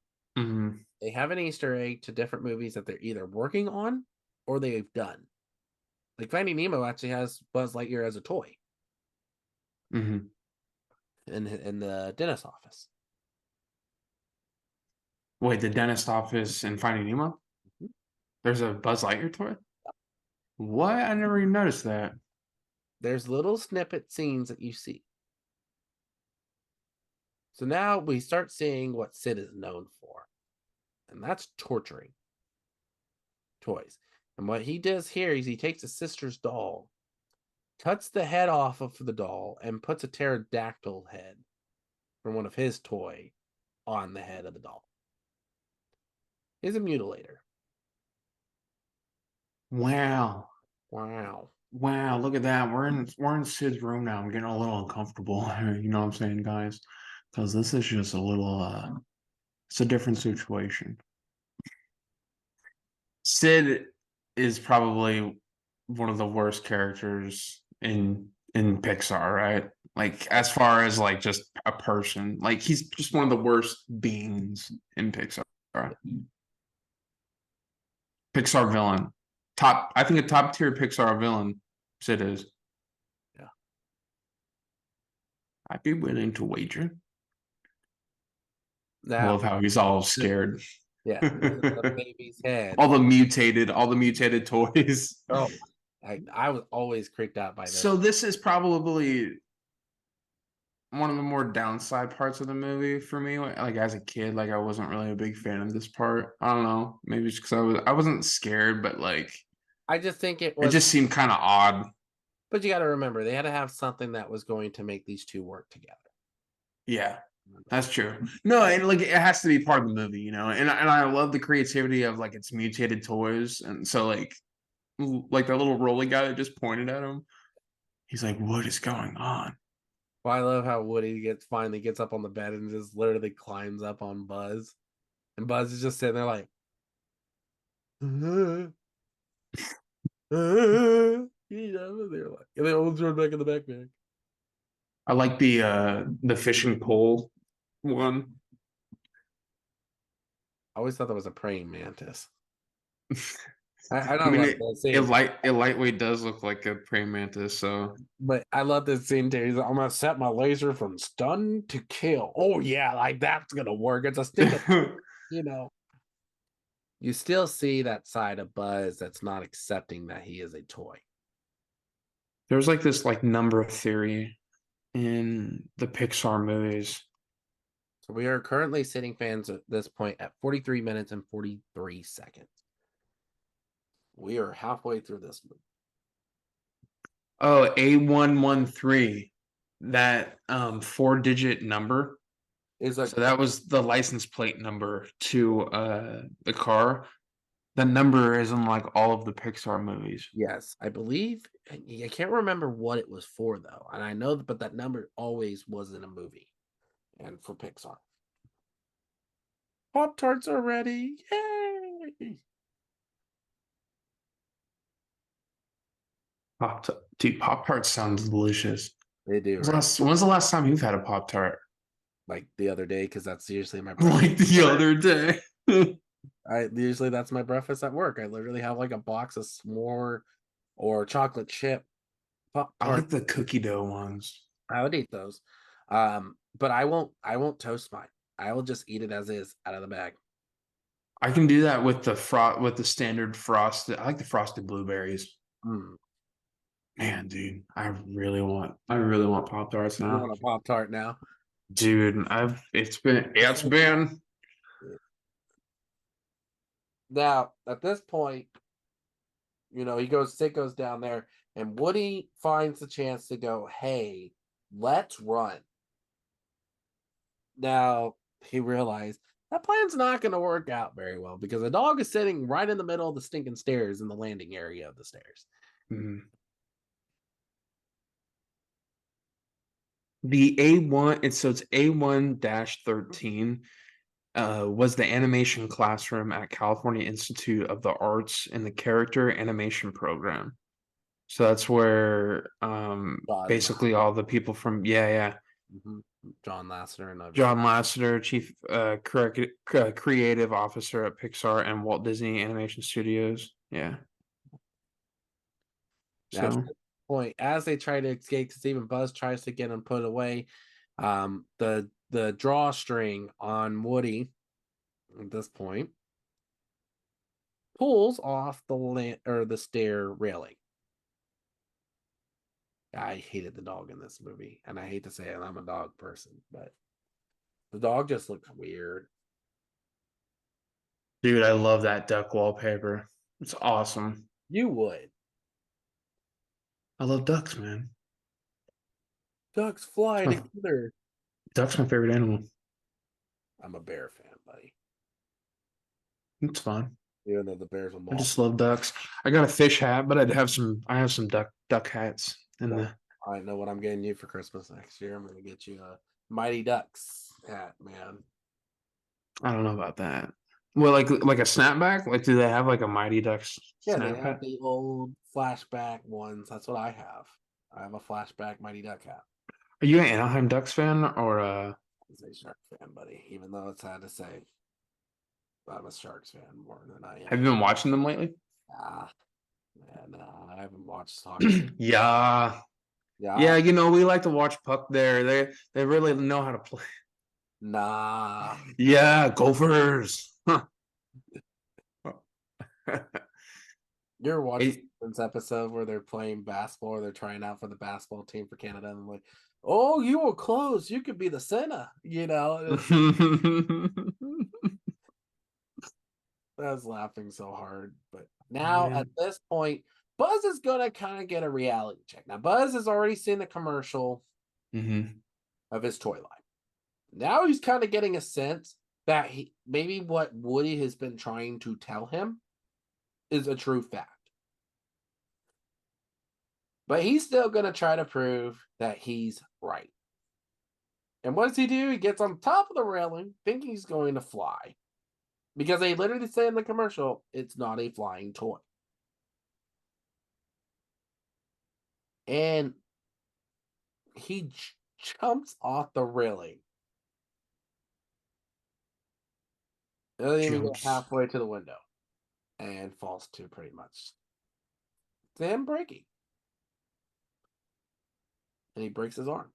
they have an Easter egg to different movies that they're either working on or they've done. Like Finding Nemo actually has Buzz Lightyear as a toy Mhm. in the dentist office. Wait, the dentist office in Finding Nemo? Mhm. There's a Buzz Lightyear toy? What? I never even noticed that. There's little snippet scenes that you see. So now we start seeing what Sid is known for, and that's torturing toys. And what he does here is he takes his sister's doll, cuts the head off of the doll, and puts a pterodactyl head from one of his toy on the head of the doll. He's a mutilator. Wow. Wow. Wow, look at that. We're in Sid's room now. I'm getting a little uncomfortable. You know what I'm saying, guys? Because this is just a little it's a different situation. Sid is probably one of the worst characters in Pixar, right? Like as far as like just a person, like he's just one of the worst beings in Pixar. Pixar villain. Top, I think a top tier Pixar villain, Sid is. Yeah. I'd be willing to wager. I Now, love how he's all scared. yeah, this is the baby's head. all the mutated toys. Oh, I was always creeped out by this. So this is probably one of the more downside parts of the movie for me. Like as a kid, like I wasn't really a big fan of this part. I don't know, maybe it's because I wasn't scared, but like I just think it it was, just seemed kind of odd. but you got to remember they had to have something that was going to make these two work together. Yeah, that's true. No, and like it has to be part of the movie, you know. And I love the creativity of like its mutated toys, and so like that little rolly guy that just pointed at him. He's like, "What is going on?" Well, I love how Woody finally gets up on the bed and just literally climbs up on Buzz, and Buzz is just sitting there like, you know, they're like, and they all throw it back in the backpack. I like the fishing pole one. I always thought that was a praying mantis. I I don't mean, love that scene, it lightweight does look like a praying mantis. So but I love this scene too. He's like, I'm gonna set my laser from stun to kill. Oh yeah, like that's gonna work. It's a stick of, you know. You still see that side of Buzz that's not accepting that he is a toy. there's like this like number theory in the Pixar movies. So we are currently sitting fans at this point at 43 minutes and 43 seconds. We are halfway through this movie. Oh, A113, that 4-digit number. Is a So that was the license plate number to the car. The number is in like all of the Pixar movies. yes, I believe. I can't remember what it was for though, and I know, but that number always was in a movie, and for Pixar. Pop Tarts are ready! Yay! Dude, Pop Tarts sounds delicious. They do, right? When's the last time you've had a Pop Tart? Like the other day, because that's usually my Like breakfast. the other day. I usually that's my breakfast at work. I literally have like a box of s'more or chocolate chip Pop I Tart. like the cookie dough ones. I would eat those. But I won't toast mine. I will just eat it as is out of the bag. I can do that with the standard frosted. I like the frosted blueberries. Mm. Man, dude, I really want Pop Tarts You now. want a Pop Tart now? Dude, it's been Now, at this point, you know, Sid goes down there, and Woody finds the chance to go, hey, let's run. Now, he realized that plan's not going to work out very well because the dog is sitting right in the middle of the stinking stairs in the landing area of the stairs. The A1, it's A1-13 was the animation classroom at California Institute of the Arts in the character animation program. So that's where basically all the people from Mm-hmm. John Lasseter and John Lasseter, chief creative officer at Pixar and Walt Disney Animation Studios. Yeah. At So this point, as they try to escape, because even Buzz tries to get him put away, the drawstring on Woody at this point pulls off the stair railing. I hated the dog in this movie, and I hate to say it, I'm a dog person, but the dog just looks weird. dude, I love that duck wallpaper. It's awesome. You would. I love ducks, man. Ducks fly Oh, together. duck's my favorite animal. I'm a bear fan, buddy. It's fun. Even though the Bears will I maul. just love ducks. I got a fish hat, but I have some duck hats in No, the I know what I'm getting you for Christmas next year. I'm going to get you a Mighty Ducks hat, man. I don't know about that. Well, like a snapback? Like do they have like a Mighty Ducks Yeah, they snap have hat? the old flashback ones. That's what I have. I have a flashback Mighty Duck hat. Are you an Anaheim Ducks fan or I'm a Shark fan, buddy. Even though it's sad to say, I'm a Sharks fan more than I am. have you been watching them lately? Ah, man, I haven't watched hockey. Yeah. Yeah, Yeah, we like to watch puck there. They really know how to play. nah. Yeah, Gophers. Huh. You're watching It- this episode where they're playing basketball or they're trying out for the basketball team for Canada, and I'm like, oh, you were close. You could be the center. I was laughing so hard. But now at Man. this point, Buzz is gonna kind of get a reality check. Now, Buzz has already seen the commercial Mhm. of his toy line. Now he's kind of getting a sense that maybe what Woody has been trying to tell him is a true fact. But he's still going to try to prove that he's right. And what does he do? He gets on top of the railing, thinking he's going to fly. Because they literally say in the commercial, it's not a flying toy. And he jumps off the railing. Doesn't even get Jumps. halfway to the window. And falls to pretty much to him breaking. And he breaks his arm.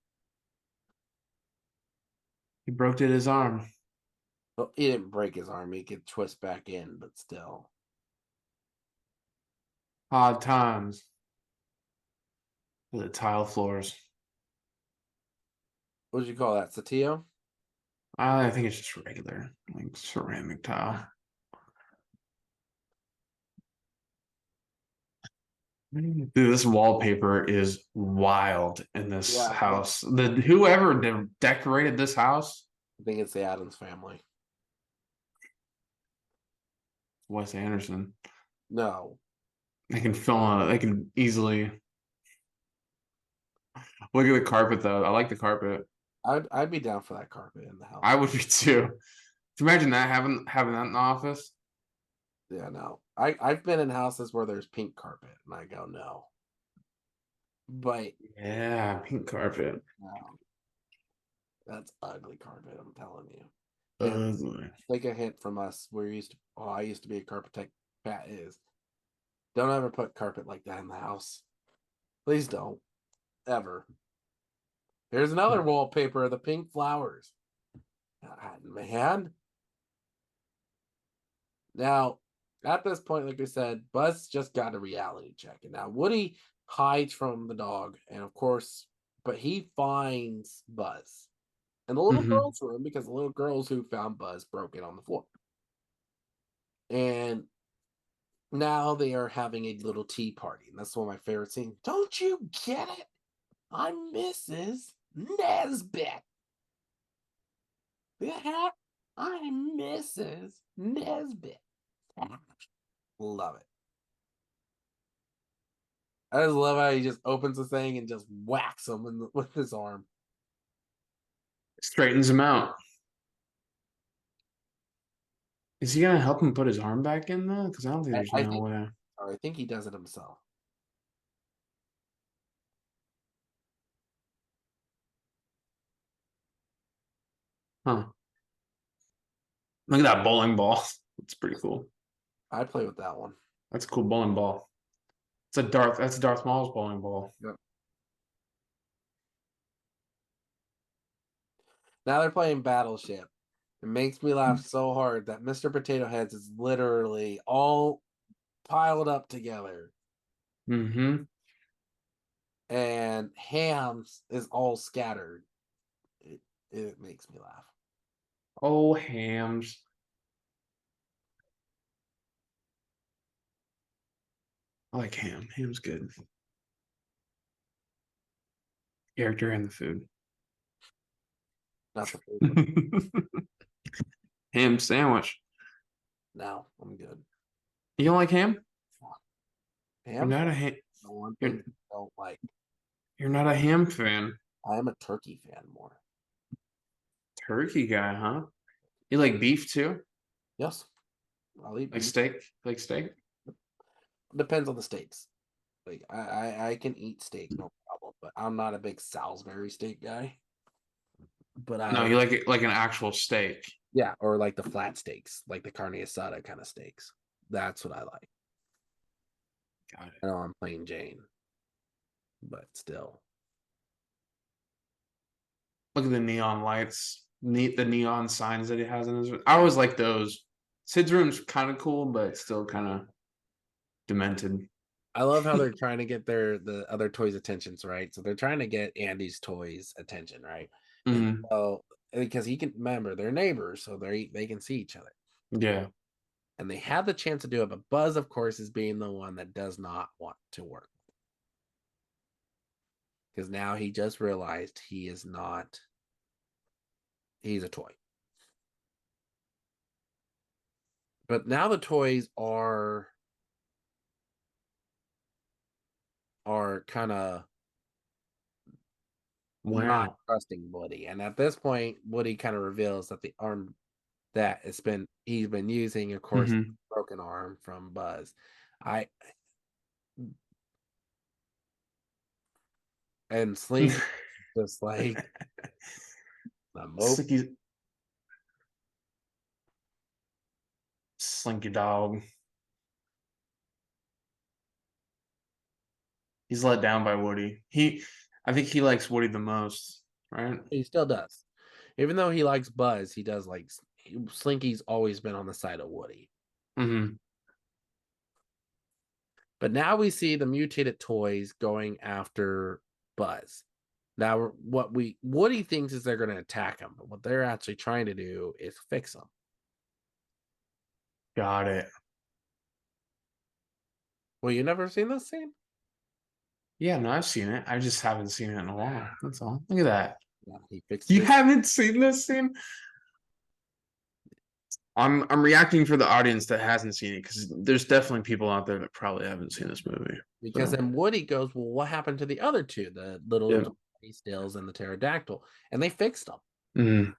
He broke his arm. Well, he didn't break his arm. He could twist back in, but still. Hard times. The tile floors. What would you call that? Satio? I think it's just regular, like ceramic tile. Dude, this wallpaper is wild in this Yeah. house. Whoever decorated this house, I think it's the Adams family. Wes Anderson. No. They can film they can easily look at the carpet though. I like the carpet. I'd be down for that carpet in the house. I would be too. Can you imagine that having that in the office? Yeah, no. I've been in houses where there's pink carpet, and I go no. But Yeah, pink carpet. no, that's ugly carpet. I'm telling you. And Ugly. take a hint from us. I used to be a carpet tech. Pat is. Don't ever put carpet like that in the house. Please don't. Ever. Here's another wallpaper of the pink flowers. Man. Now, at this point, like I said, Buzz just got a reality check. And now Woody hides from the dog. And of course, but he finds Buzz in the little girl's room because the little girls who found Buzz broken on the floor. And now they are having a little tea party. And that's one of my favorite scenes. Don't you get it? I'm Mrs. Nesbit. Yeah, I'm Mrs. Nesbit. Love it. I just love how he just opens the thing and just whacks him with his arm. Straightens him out. Is he gonna help him put his arm back in though? Because I don't think there's no way. I think he does it himself. Huh. Look at that bowling ball. It's pretty cool. I'd play with that one. That's a cool bowling ball. That's Darth Maul's bowling ball. Yep. Now they're playing Battleship. It makes me laugh so hard that Mr. Potato Heads is literally all piled up together, Mm-hmm. and Hams is all scattered. It makes me laugh. Oh, Hams. I like ham. Ham's good. Character and the food. Not the food. Ham sandwich. No, I'm good. You don't like ham? You're Ham's not a ham. the one You're, thing I don't like. you're not a ham fan. I am a turkey fan more. Turkey guy, huh? You like beef too? Yes, I'll eat Like beef. steak? Like steak? Depends on the steaks. Like I can eat steak, no problem, but I'm not a big Salisbury steak guy. But No, you like it like an actual steak. yeah, or like the flat steaks, like the carne asada kind of steaks. That's what I like. Got it. I know I'm plain Jane, but still. Look at the neon lights. The neon signs that he has in his room. I always like those. Sid's room's kind of cool, but still kind of demented. I love how they're trying to get the other toys' attentions, right? So they're trying to get Andy's toys' attention, right? And Mhm. so because he can remember they're neighbors, so they can see each other. Yeah. And they have the chance to do it, but Buzz, of course, is being the one that does not want to work. Because now he just realized he is not, he's a toy. But now the toys are kind of not Wow. trusting Woody. And at this point, Woody kind of reveals that the arm that he's been using, of course, Mhm. broken arm from Buzz. I and Slinky just like a mope. Slinky dog. He's let down by Woody. I think he likes Woody the most, right? He still does. Even though he likes Buzz, he does like Slinky's always been on the side of Woody. Mm-hmm. But now we see the mutated toys going after Buzz. Now, what Woody thinks is they're going to attack him, but what they're actually trying to do is fix him. Got it. Well, you never seen this scene? Yeah, no, I've seen it. I just haven't seen it in a while. That's all. Look at that. Yeah, he fixed You it. haven't seen this scene? I'm reacting for the audience that hasn't seen it because there's definitely people out there that probably haven't seen this movie. Because So, then Woody goes, well, what happened to the other two, the little yeah. stills and the pterodactyl? And they fixed them. Mhm.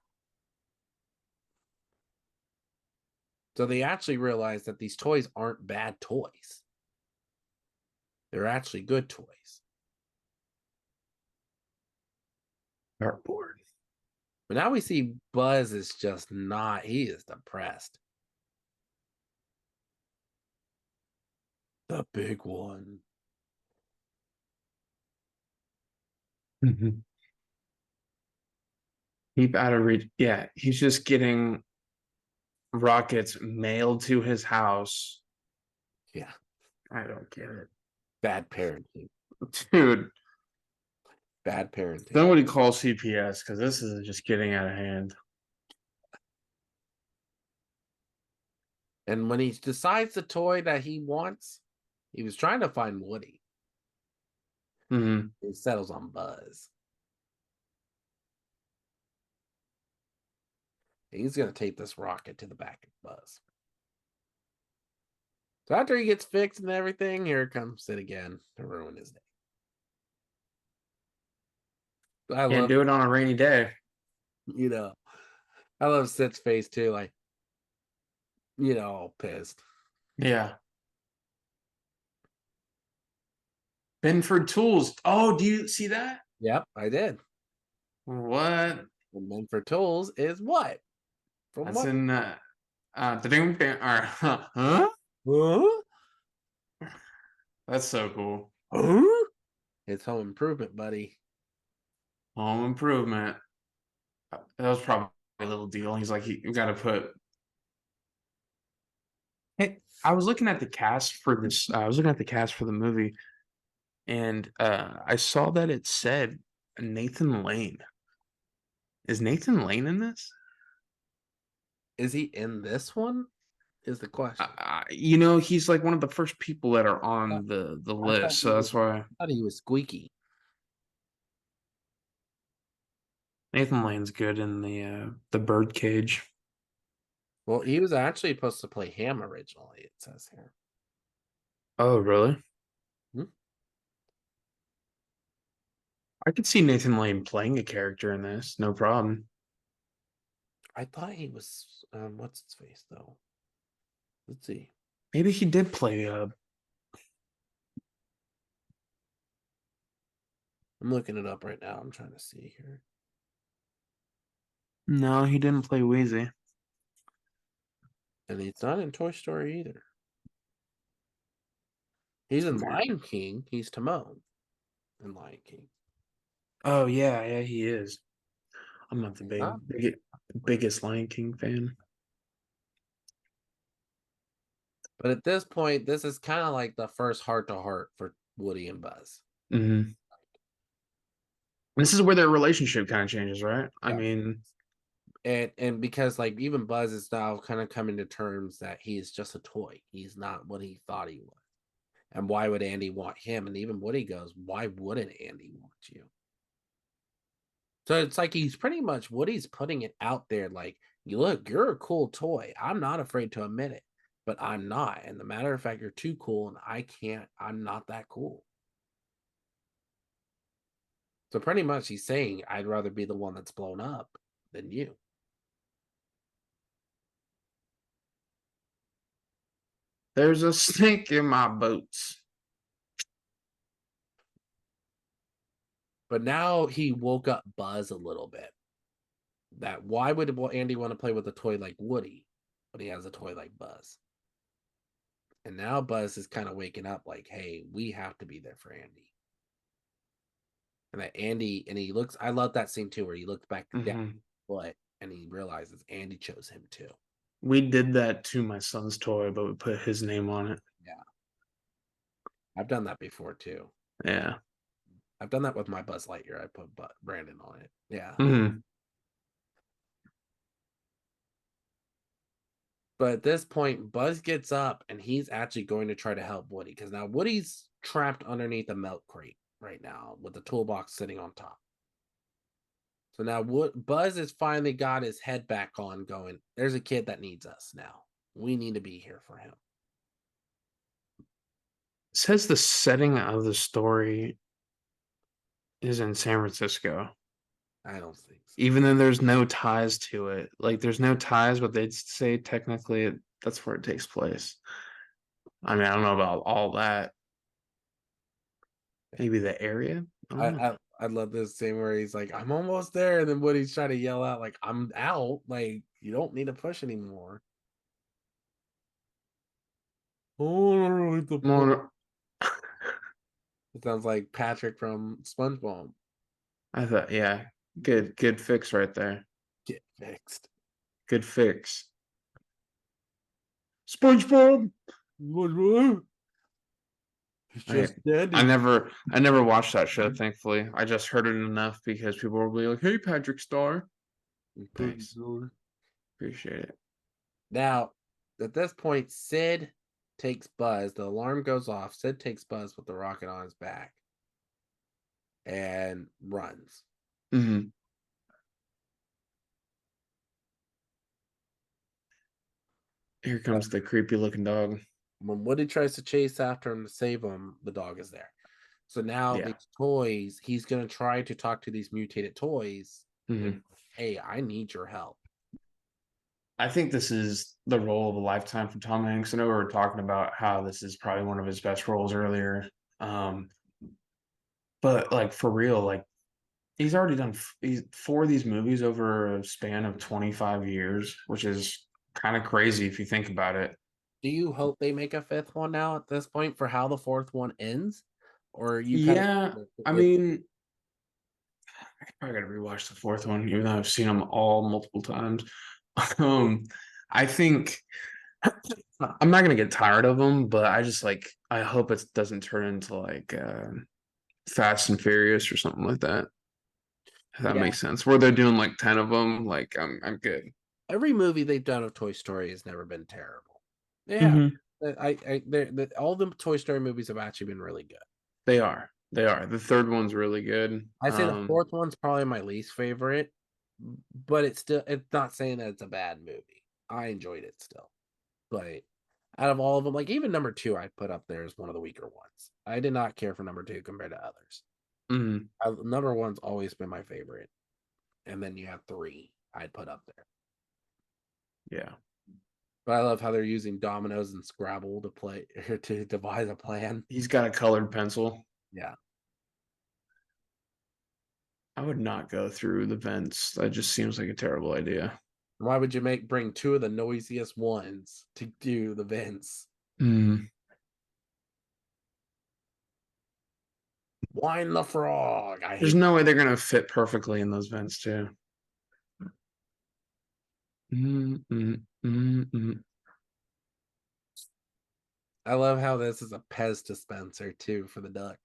So they actually realized that these toys aren't bad toys. They're actually good toys. Dartboard. But now we see Buzz is just not, he is depressed. The big one. Mm-hmm. Keep out of reach. Yeah, he's just getting rockets mailed to his house. Yeah. I don't get it. Bad parenting. Dude, Bad parenting. somebody call CPS because this is just getting out of hand. And when he decides the toy that he wants, he was trying to find Woody. Mm-hmm. He settles on Buzz. He's going to tape this rocket to the back of Buzz. So after he gets fixed and everything, here comes Sid again to ruin his day. I Can't love, do it on a rainy day. I love Sid's face too, like, all pissed. Yeah. Benford Tools. Oh, do you see that? Yep, I did. What? And then for tools is what? From That's what? in huh? Huh? That's so cool. Huh? It's home improvement, buddy. Home improvement. That was probably a little deal. He's like, you got to put. Hey, I was looking at the cast for this. I was looking at the cast for the movie, and I saw that it said Nathan Lane. Is Nathan Lane in this? Is he in this one? Is the question. He's like one of the first people that are I thought, on the I thought list, he so was that's why I thought he was squeaky. Nathan Lane's good in the Birdcage. Well, he was actually supposed to play Ham originally, it says here. Oh, really? Hmm? I could see Nathan Lane playing a character in this, no problem. I thought he was what's his face though? Let's see. Maybe he did play. I'm looking it up right now. I'm trying to see here. No, he didn't play Wheezy. And he's not in Toy Story either. He's in Lion King. He's Timon in Lion King. Oh yeah, he is. I'm not the Not biggest Lion King fan. But at this point, this is kind of like the first heart to heart for Woody and Buzz. Hmm. This is where their relationship kind of changes, right? I Yeah. mean, And because like even Buzz is now kind of coming to terms that he's just a toy. He's not what he thought he was. And why would Andy want him? And even Woody goes, why wouldn't Andy want you? So it's like he's pretty much Woody's putting it out there like, you look, you're a cool toy. I'm not afraid to admit it, but I'm not. And the matter of fact, you're too cool, and I'm not that cool. So pretty much he's saying, I'd rather be the one that's blown up than you. there's a snake in my boots. But now he woke up Buzz a little bit. That why would Andy want to play with a toy like Woody, but he has a toy like Buzz? And now Buzz is kind of waking up like, hey, we have to be there for Andy. And that Andy, and he looks, I love that scene too, where he looks back down foot and he realizes Andy chose him too. We did that to my son's toy, but we put his name on it. Yeah. I've done that before too. Yeah. I've done that with my Buzz Lightyear. I put Brandon on it. Yeah. Hmm. But at this point, Buzz gets up and he's actually going to try to help Woody because now Woody's trapped underneath a milk crate right now with the toolbox sitting on top. So now Buzz has finally got his head back on, going, there's a kid that needs us now. We need to be here for him. It says the setting of the story is in San Francisco. I don't think so. Even though there's no ties to it. Like there's no ties, but they'd say technically that's where it takes place. I mean, I don't know about all that. Maybe the area. I don't know. I love this scene where he's like, I'm almost there. And then Woody's trying to yell out, like, I'm out. Like, you don't need to push anymore. Oh, the More, It sounds like Patrick from SpongeBob. I thought, yeah, good fix right there. Get fixed. Good fix. SpongeBob. He's just dead. I never watched that show. Thankfully, I just heard it enough because people were like, "Hey, Patrick Star." Thanks, appreciate it. Now, at this point, Sid takes Buzz. The alarm goes off. Sid takes Buzz with the rocket on his back and runs. Mm-hmm. Here comes the creepy looking dog. When Woody tries to chase after him to save him, the dog is there. So now Yeah. these toys, he's going to try to talk to these mutated toys. Mm-hmm. And, hey, I need your help. I think this is the role of a lifetime for Tom Hanks. I know we were talking about how this is probably one of his best roles earlier. But like for real, like He's already done four of these movies over a span of 25 years, which is kind of crazy if you think about it. Do you hope they make a fifth one now at this point for how the fourth one ends? Or are you kind of Yeah, I with mean, I probably gotta rewatch the fourth one, even though I've seen them all multiple times. Um, I think I'm not gonna get tired of them, but I just like I hope it doesn't turn into like Fast and Furious or something like that. If that yeah, makes sense. Where they're doing like 10 of them, like I'm good. every movie they've done of Toy Story has never been terrible. Yeah. Hmm. All the Toy Story movies have actually been really good. They are. They are. The third one's really good. I'd say the fourth one's probably my least favorite, but it's not saying that it's a bad movie. I enjoyed it still. But out of all of them, like even number two, I'd put up there as one of the weaker ones. I did not care for number two compared to others. mhm, Number one's always been my favorite. And then you have three I'd put up there. yeah. But I love how they're using dominoes and Scrabble to play to devise a plan. He's got a colored pencil. Yeah. I would not go through the vents. That just seems like a terrible idea. Why would you bring two of the noisiest ones to do the vents? Mm. Wine the frog. There's no way they're gonna fit perfectly in those vents too. Mm, mm, mm, mm. I love how this is a Pez dispenser too for the duck.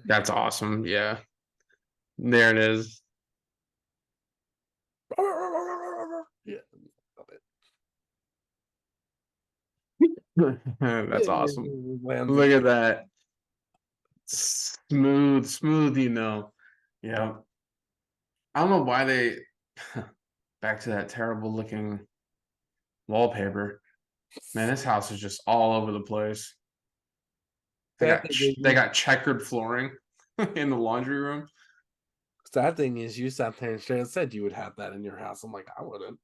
That's awesome. Yeah. There it is. Yeah. Love That's it. awesome. Lands Look at that. Smooth, smooth, Yeah. I don't know why they back to that terrible looking wallpaper. Man, this house is just all over the place. Sad thing is They got checkered flooring in the laundry room. sad thing is you sat there and straight said you would have that in your house. I'm like, I wouldn't.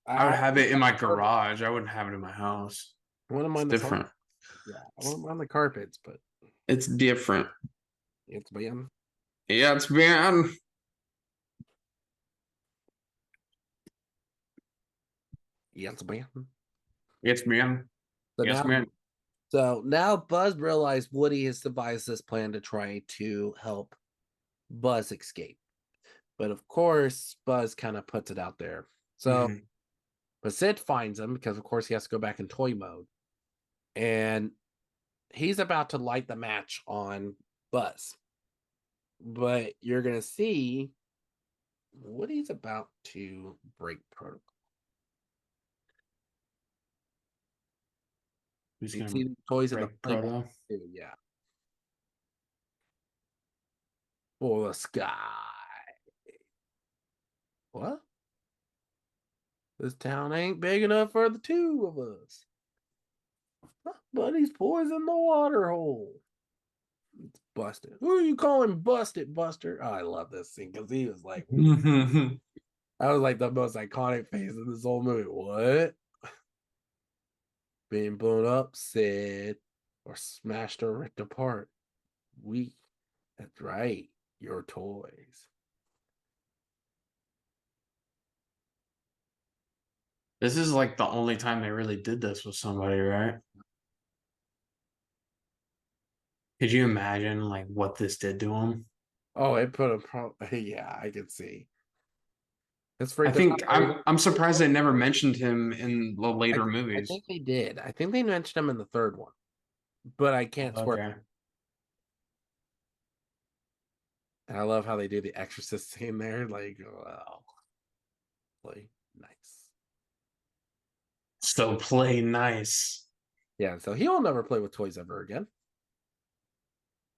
I would I have it in my garage. I wouldn't have it in my house. wouldn't It's mind the carpet. different. Yeah, I wouldn't mind the carpets, but It's different. it's been Yeah, it's been. yeah, it's been. It's been. So Yes, now man. So now Buzz realized Woody has devised this plan to try to help Buzz escape. But of course, Buzz kind of puts it out there. So, Mhm. but Sid finds him because, of course, he has to go back in toy mode. And he's about to light the match on Buzz. But you're going to see Woody's about to break protocol. Who's You gonna see the toys in the break playground proto? too, yeah. For the sky. What? This town ain't big enough for the two of us. But he's poisoned the water hole. It's busted. Who are you calling busted, Buster? Oh, I love this scene because he was like, that was like the most iconic face in this whole movie. What? Being blown up, said, or smashed or ripped apart. We, that's right, your toys. This is like the only time they really did this with somebody, right? Could you imagine like what this did to him? Oh, it put him. Yeah, I can see. It's I freaked us think out. I'm surprised they never mentioned him in the I, later I movies. think they did. I think they mentioned him in the third one, but I can't swear. Okay. And I love how they do the exorcist scene there. Like, wow, like nice. So play nice. Yeah, so he'll never play with toys ever again.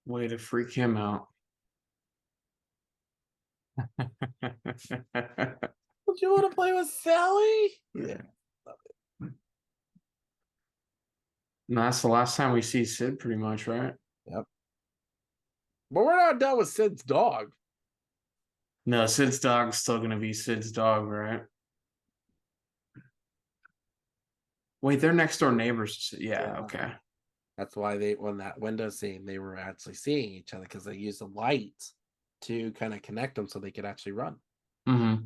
Way to freak him out. Don't you want to play with Sally? Yeah. And that's the last time we see Sid, pretty much, right? Yep. But we're not done with Sid's dog. No, Sid's dog's still gonna be Sid's dog, right? Wait, they're next door neighbors. Yeah, Yeah. okay. That's why they, when that window scene, they were actually seeing each other because they used the lights to kind of connect them so they could actually run. Mm-hmm.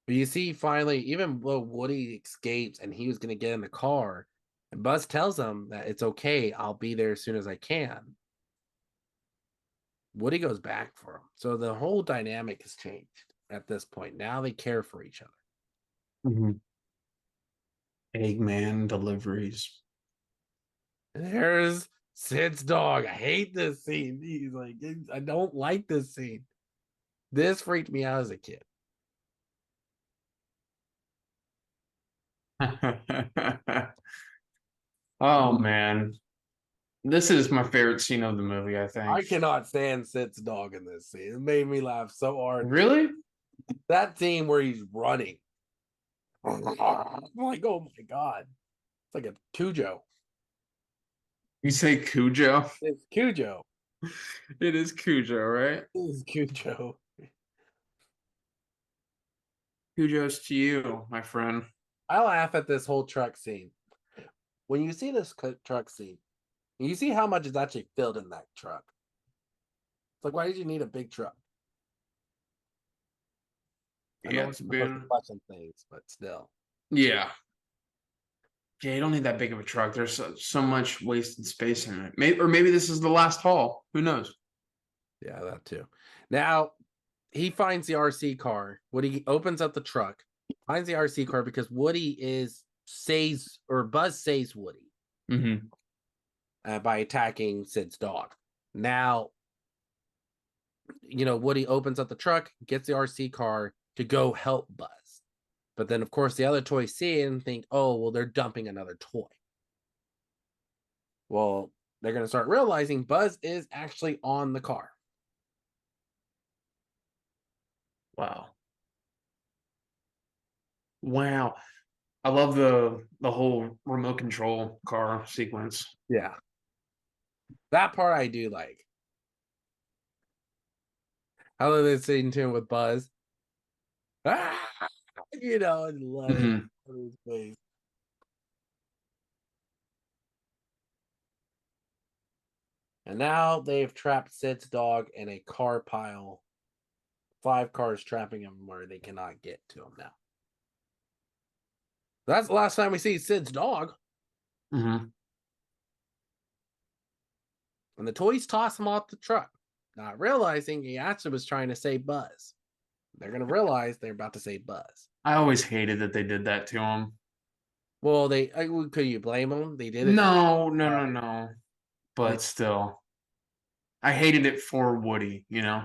But you see, finally, even though Woody escapes and he was going to get in the car, and Buzz tells him that it's okay, I'll be there as soon as I can. Woody goes back for him. So the whole dynamic has changed at this point. Now they care for each other. Mm-hmm. Eggman deliveries. And there's Sid's dog. I hate this scene. He's like, I don't like this scene. This freaked me out as a kid. Oh man. This is my favorite scene of the movie, I think. I cannot stand Sid's dog in this scene. It made me laugh so hard. Really? That scene where he's running. I'm like, oh my god. It's like a Cujo. You say Cujo? It's Cujo. It is Cujo, right? It's Cujo. Cujo's to you, my friend. I laugh at this whole truck scene. When you see this truck scene, you see how much is actually filled in that truck. It's like, why did you need a big truck? I Yeah, know it's it's supposed to been. question things, but still. Yeah. Yeah, you don't need that big of a truck. There's so much wasted space in it. Maybe, or maybe this is the last haul. Who knows? Yeah, that too. Now he finds the RC car. Woody opens up the truck, finds the RC car because Woody says, or Buzz saves Woody Mm-hmm. by attacking Sid's dog. Now, Woody opens up the truck, gets the RC car to go help Buzz. But then, of course, the other toys see it and think, oh, well, they're dumping another toy. Well, they're going to start realizing Buzz is actually on the car. Wow. Wow. I love the whole remote control car sequence. Yeah. That part I do like. I love this scene too with Buzz. Ah! I love it. Mm-hmm. On his face. And now they've trapped Sid's dog in a car pile. 5 cars trapping him where they cannot get to him now. That's the last time we see Sid's dog. Mm-hmm. And the toys toss him off the truck, not realizing he actually was trying to save Buzz. They're going to realize they're about to save Buzz. I always hated that they did that to him. Well, could you blame them? They did it. No. But still, I hated it for Woody, you know?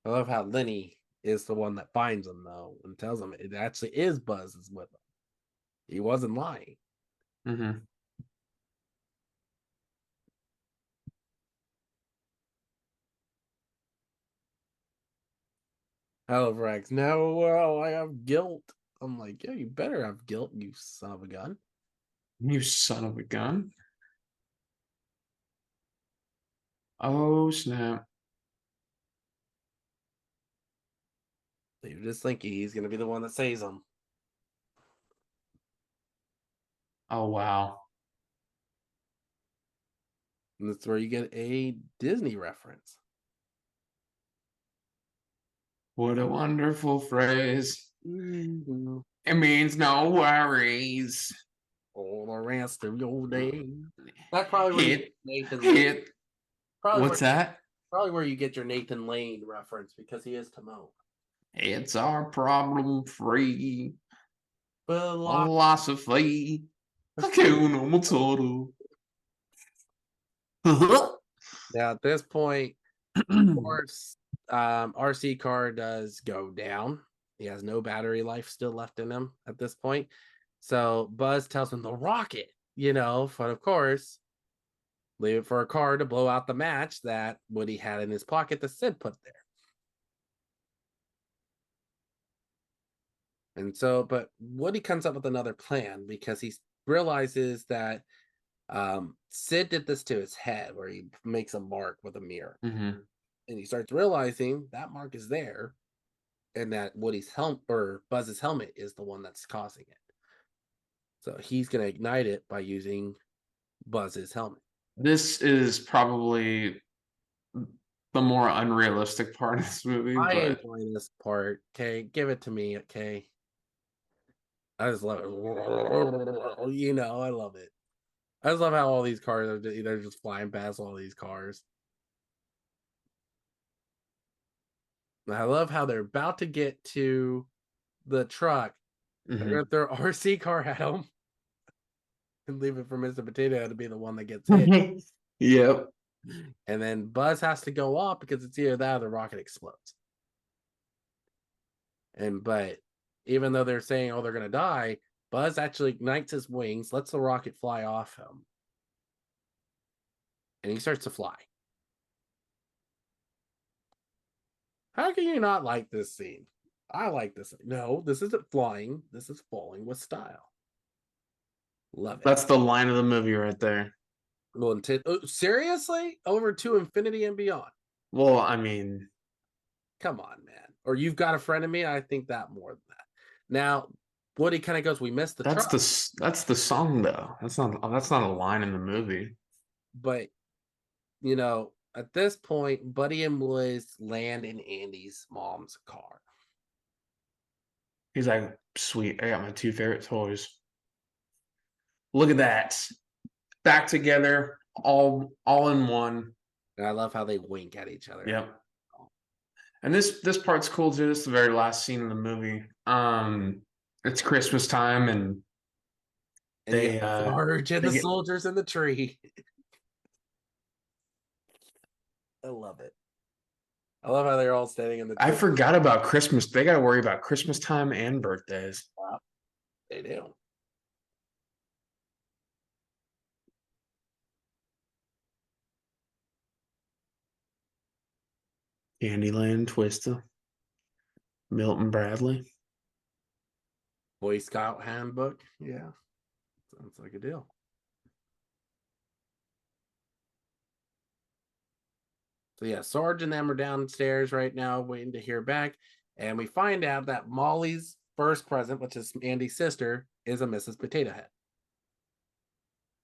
I love how Lenny is the one that finds him, though, and tells him it actually is Buzz is with him. He wasn't lying. Mm-hmm. I love Rex. No, well, I have guilt. I'm like, yeah, you better have guilt, you son of a gun. You son of a gun. Oh, snap. You're just thinking he's going to be the one that saves him. Oh, wow. And that's where you get a Disney reference. What a wonderful phrase. Mm-hmm. It means no worries. All the rest of your day. That's probably where you get Nathan Lane. Hit. What's that? Probably where you get your Nathan Lane reference because he is Timon. It's our problem free Philosophy. philosophy. Hakuna Matata. Now, at this point, of course, RC car does go down. He has no battery life still left in him at this point. So Buzz tells him the rocket, but of course, leave it for a car to blow out the match that Woody had in his pocket that Sid put there. And so, but Woody comes up with another plan because he realizes that Sid did this to his head where he makes a mark with a mirror. Mm-hmm. And he starts realizing that mark is there and that Woody's helmet or Buzz's helmet is the one that's causing it. So he's going to ignite it by using Buzz's helmet. This is probably the more unrealistic part of this movie, I but enjoy this part. Okay, give it to me. Okay, I just love it. You know, I love it. I just love how all these cars are they're just flying past all these cars. And I love how they're about to get to the truck. They're gonna throw RC car at them and leave it for Mr. Potato Head to be the one that gets hit. Yep. And then Buzz has to go off because it's either that or the rocket explodes. But even though they're saying, oh, they're gonna die, Buzz actually ignites his wings, lets the rocket fly off him, and he starts to fly. How can you not like this scene? I like this. No, this isn't flying. This is falling with style. Love it. That's the line of the movie right there. Well, seriously? Over to infinity and beyond. Well, I mean, Come on, man. Or you've got a friend in me. I think that more than that. Now, Woody kind of goes, "We missed the truck," that's the song though. That's not a line in the movie. but you know, at this point, Buddy and Liz land in Andy's mom's car. He's like, sweet, I got my two favorite toys. Look at that. Back together, all in one. And I love how they wink at each other. Yep. And this part's cool too. This is the very last scene of the movie. It's Christmas time and they Sarge and the get, soldiers in the tree. I love it. I love how they're all standing in the tree. I forgot about Christmas. They gotta worry about Christmas time and birthdays. Wow. They do. Candyland, Twista, Milton Bradley. Boy Scout handbook. Yeah. Sounds like a deal. So yeah, Sarge and them are downstairs right now waiting to hear back. And we find out that Molly's first present, which is Andy's sister, is a Mrs. Potato Head.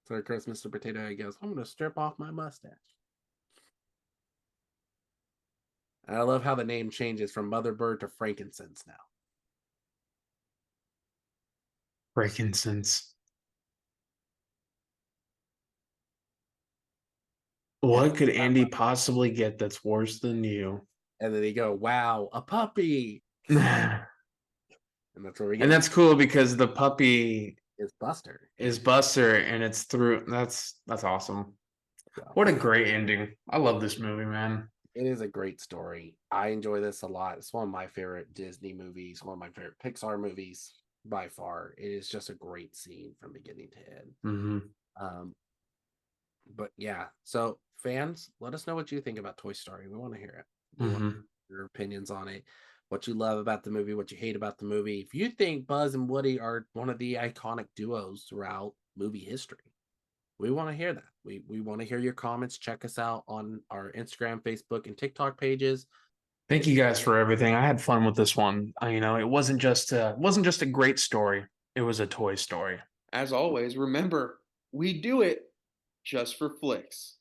So of course, Mr. Potato Head goes, I'm going to strip off my mustache. And I love how the name changes from Mother Bird to Frankincense now. Frankincense. What could Andy possibly get that's worse than you? And then they go, wow, a puppy. And And that's where we get. And that's cool because the puppy is Buster. And it's through. That's awesome. So, What a great ending. I love this movie, man. it is a great story. I enjoy this a lot. It's one of my favorite Disney movies, one of my favorite Pixar movies by far. It is just a great scene from beginning to end. But yeah, so fans, let us know what you think about Toy Story. We want to hear it. We want your opinions on it, what you love about the movie, what you hate about the movie. If you think Buzz and Woody are one of the iconic duos throughout movie history, we want to hear that. We want to hear your comments. Check us out on our Instagram, Facebook, and TikTok pages. Thank you guys for everything. I had fun with this one. It wasn't just a great story. It was a toy story. As always, remember, we do it just for flicks.